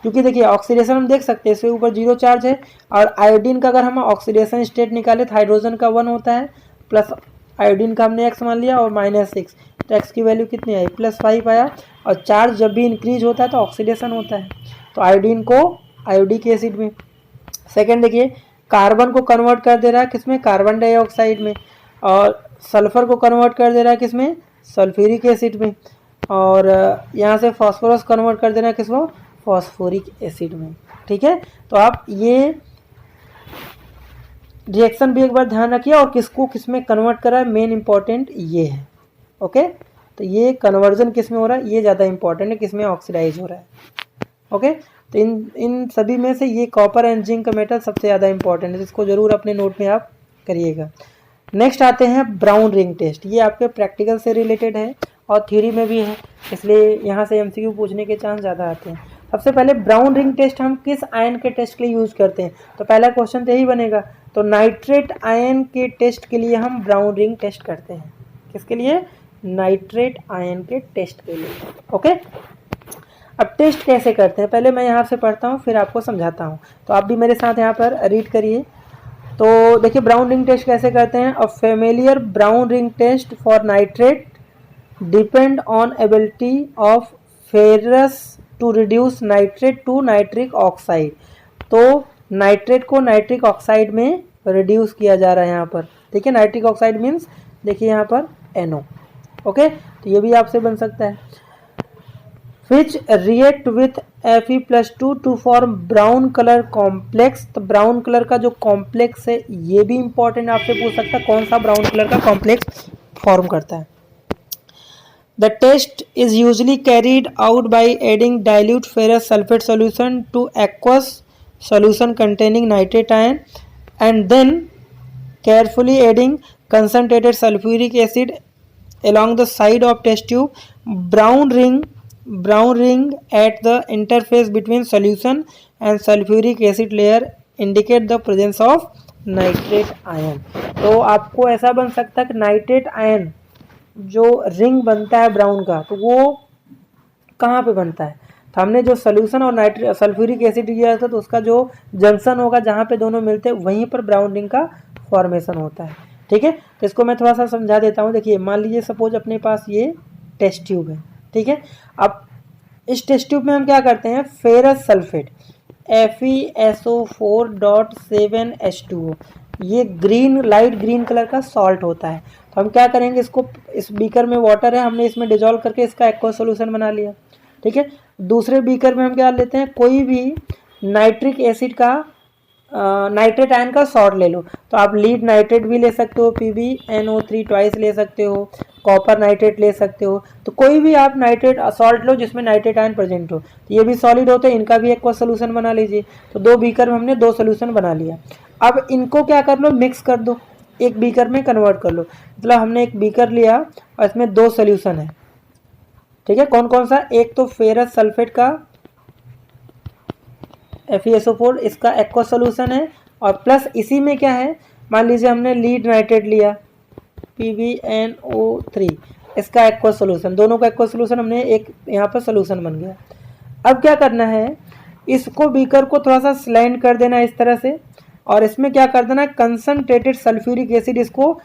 [SPEAKER 1] क्योंकि देखिए ऑक्सीडेशन हम देख सकते हैं इसके ऊपर 0 चार्ज है, और आयोडीन का अगर हम ऑक्सीडेशन स्टेट निकाले तो हाइड्रोजन का 1 होता है, प्लस आयोडीन का हमने x मान लिया और -6, तो x की वैल्यू कितनी आई, +5 आया। और चार्ज जब भी इंक्रीज होता है तो ऑक्सीडेशन होता है, तो आयोडीन को आयोडिक एसिड में। सेकेंड देखिए कार्बन को कन्वर्ट कर दे रहा है किसमें, कार्बन डाइऑक्साइड में, और सल्फर को कन्वर्ट कर दे रहा है किसमें, सल्फ्यूरिक एसिड में, और यहाँ से फास्फोरस कन्वर्ट कर देना है किसको, फास्फोरिक एसिड में। ठीक है, तो आप ये रिएक्शन भी एक बार ध्यान रखिए, और किसको किस में कन्वर्ट करा है मेन इंपॉर्टेंट ये है। ओके, तो ये कन्वर्जन किस में हो रहा है ये ज़्यादा इंपॉर्टेंट है, किस में ऑक्सीडाइज हो रहा है। ओके, तो इन सभी में से ये कॉपर एंड जिंक का मेटल सबसे ज़्यादा इंपॉर्टेंट है, इसको जरूर अपने नोट में आप करिएगा। नेक्स्ट आते हैं ब्राउन रिंग टेस्ट। ये आपके प्रैक्टिकल से रिलेटेड है और थ्योरी में भी है, इसलिए यहाँ से एमसीक्यू पूछने के चांस ज़्यादा आते हैं। सबसे पहले ब्राउन रिंग टेस्ट हम किस आयन के टेस्ट के लिए यूज़ करते हैं, तो पहला क्वेश्चन तो यही बनेगा। तो नाइट्रेट आयन के टेस्ट के लिए हम ब्राउन रिंग टेस्ट करते हैं। किसके लिए, नाइट्रेट आयन के टेस्ट के लिए। ओके, अब टेस्ट कैसे करते हैं पहले मैं यहाँ से पढ़ता हूँ फिर आपको समझाता हूँ, तो आप भी मेरे साथ यहाँ पर रीड करिए। तो देखिए ब्राउन रिंग टेस्ट कैसे करते हैं। A familiar brown ring test for nitrate depend on ability of ferrous to reduce nitrate to nitric oxide. तो नाइट्रेट को नाइट्रिक ऑक्साइड में रिड्यूस किया जा रहा है यहाँ पर। ठीक है, नाइट्रिक ऑक्साइड मीन्स देखिए यहाँ पर NO। ओके, तो ये भी आपसे बन सकता है। Which react with Fe+2 to form brown colour complex. तो ब्राउन कलर का जो कॉम्प्लेक्स है ये भी इंपॉर्टेंट आपसे पूछ सकता है, कौन सा ब्राउन कलर का कॉम्प्लेक्स फॉर्म करता है। The test is usually carried out by adding dilute ferrous sulfate solution to aqueous solution containing nitrate ion and then carefully adding concentrated sulfuric acid along the side of test tube. Brown ring at the interface between solution and sulfuric acid layer indicate the presence of nitrate ion. तो आपको ऐसा बन सकता है कि nitrate ion जो ring बनता है ब्राउन का, तो वो कहाँ पे बनता है, तो हमने जो सोल्यूशन और सल्फ्यूरिक एसिड लिया था तो उसका जो जंक्शन होगा जहाँ पे दोनों मिलते हैं वहीं पर ब्राउन रिंग का फॉर्मेशन होता है। ठीक है, तो इसको मैं थोड़ा सा समझा देता हूँ। देखिए मान लीजिए सपोज अपने पास ये टेस्ट ट्यूब है। ठीक है, अब इस टेस्ट ट्यूब में हम क्या करते हैं, फेरस सल्फेट FeSO4.7H2O, ये ग्रीन लाइट ग्रीन कलर का सॉल्ट होता है। तो हम क्या करेंगे, इसको इस बीकर में वाटर है, हमने इसमें डिजोल्व करके इसका एक्वा सोल्यूशन बना लिया। ठीक है, दूसरे बीकर में हम क्या लेते हैं, कोई भी नाइट्रिक एसिड का नाइट्रेट आयन का सॉल्ट ले लो। तो आप लीड नाइट्रेट भी ले सकते हो, PbNO3 ट्वाइस ले सकते हो, कॉपर नाइट्रेट ले सकते हो। तो कोई भी आप नाइट्रेट सॉल्ट लो जिसमें नाइट्रेट आयन प्रेजेंट हो। तो ये भी सॉलिड होते हैं, इनका भी एक्वा सोल्यूशन बना लीजिए। तो दो बीकर में हमने 2 सोल्यूशन बना लिया। अब इनको क्या कर लो, मिक्स कर दो, एक बीकर में कन्वर्ट कर लो। मतलब हमने एक बीकर लिया और इसमें 2 सोल्यूशन है। ठीक है, कौन कौन सा, एक तो फेरस सल्फेट का FeSO4 इसका एक्वा सोल्यूशन है, और प्लस इसी में क्या है, मान लीजिए हमने लीड नाइट्रेट लिया PbNO3 इसका एक्वा सोल्यूशन, दोनों का एक्वा सोल्यूशन हमने एक यहाँ पर सोल्यूशन बन गया। अब क्या करना है, इसको बीकर को थोड़ा सा स्लाइड कर देना इस तरह से, और इसमें क्या कर देना, कंसनट्रेटेड सल्फ्यूरिक एसिड इसको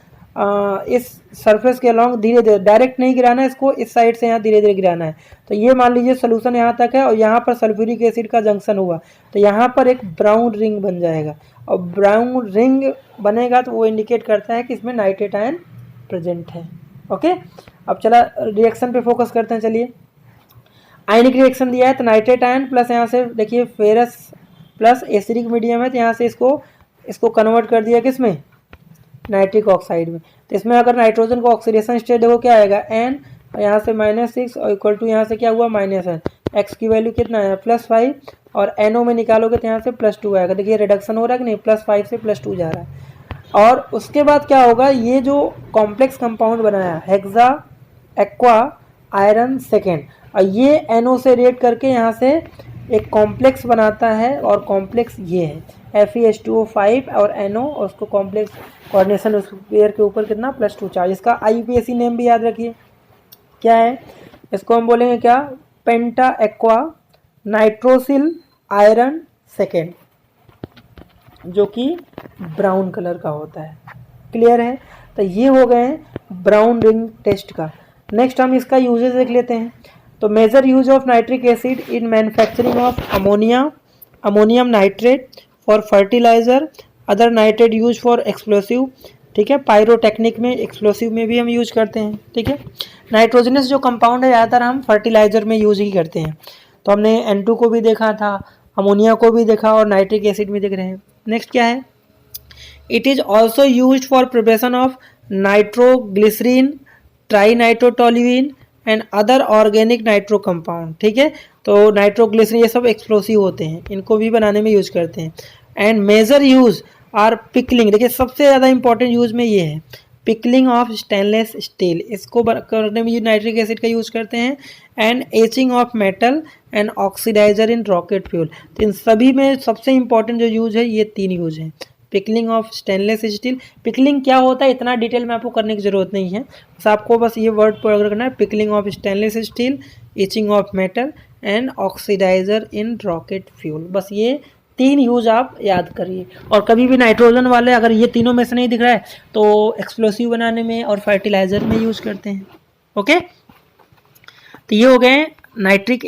[SPEAKER 1] इस सरफेस के अलॉन्ग धीरे धीरे, डायरेक्ट नहीं गिराना है इसको, इस साइड से यहाँ धीरे धीरे गिराना है। तो ये मान लीजिए सोल्यूशन यहाँ तक है और यहाँ पर सल्फ्यूरिक एसिड का जंक्शन हुआ, तो यहाँ पर एक ब्राउन रिंग बन जाएगा, और ब्राउन रिंग बनेगा तो वो इंडिकेट करता है कि इसमें नाइट्रेट आयन प्रेजेंट है। ओके, अब चला रिएक्शन पे फोकस करते हैं। चलिए, आयनिक रिएक्शन दिया है तो नाइट्रेट आयन प्लस यहाँ से देखिए फेरस प्लस एसिडिक मीडियम है, तो यहाँ से इसको कन्वर्ट कर दिया किसमें, नाइट्रिक ऑक्साइड में। तो इसमें अगर नाइट्रोजन का ऑक्सीडेशन स्टेट देखो क्या आएगा, N, और यहाँ से -6 और इक्वल टू यहाँ से क्या हुआ -n। x की वैल्यू कितना है +5 और NO में निकालोगे तो यहाँ से +2 आएगा। देखिए रिडक्शन हो रहा है कि नहीं, +5 से +2 जा रहा है। और उसके बाद क्या होगा, ये जो कॉम्प्लेक्स कंपाउंड बनाया हेक्सा एक्वा आयरन सेकेंड, और ये NO से रिएक्ट करके यहाँ से एक कॉम्प्लेक्स बनाता है और कॉम्प्लेक्स ये है FeH2O5 और NO, और उसको कॉम्प्लेक्स कोऑर्डिनेशन उस पेयर के ऊपर कितना +2 चार्ज। इसका IUPAC नेम भी याद रखिए क्या है, इसको हम बोलेंगे क्या, पेंटा एक्वा नाइट्रोसिल आयरन सेकेंड, जो कि ब्राउन कलर का होता है। क्लियर है, तो ये हो गए ब्राउन रिंग टेस्ट का। नेक्स्ट हम इसका यूजेस देख लेते हैं। तो major use of nitric acid in manufacturing of ammonium nitrate for fertilizer, other nitrate use for explosive, ठीक है, पायरोटेक्निक में, एक्सप्लोसिव में भी हम यूज करते हैं, ठीक है। नाइट्रोजनस जो कंपाउंड है ज़्यादातर हम फर्टिलाइजर में यूज ही करते हैं। तो हमने N2 को भी देखा था, अमोनिया को भी देखा और नाइट्रिक एसिड भी देख रहे हैं। नेक्स्ट क्या है, it is also use for preparation of nitroglycerine, trinitrotoluene and other organic nitro compound, ठीक है। तो नाइट्रोग्लिसरीन ये सब एक्सप्लोसिव होते हैं, इनको भी बनाने में यूज करते हैं। And major use are pickling, देखिए सबसे ज़्यादा इंपॉर्टेंट यूज में ये है पिकलिंग ऑफ स्टेनलेस स्टील, इसको करने में नाइट्रिक एसिड का यूज करते हैं। And etching of metal and oxidizer in rocket fuel, तो इन सभी में सबसे इंपॉर्टेंट जो यूज है ये 3 यूज हैं। Pickling of stainless steel, pickling क्या होता है इतना डिटेल में आपको करने की ज़रूरत नहीं है, बस आपको बस ये वर्ड पढ़ करना है, pickling of stainless steel, etching of metal and oxidizer in rocket fuel. बस ये 3 यूज आप याद करिए। और कभी भी नाइट्रोजन वाले अगर ये तीनों में से नहीं दिख रहा है तो एक्सप्लोसिव बनाने में और फर्टिलाइजर में यूज करते हैं। ओके, तो ये हो गए नाइट्रिक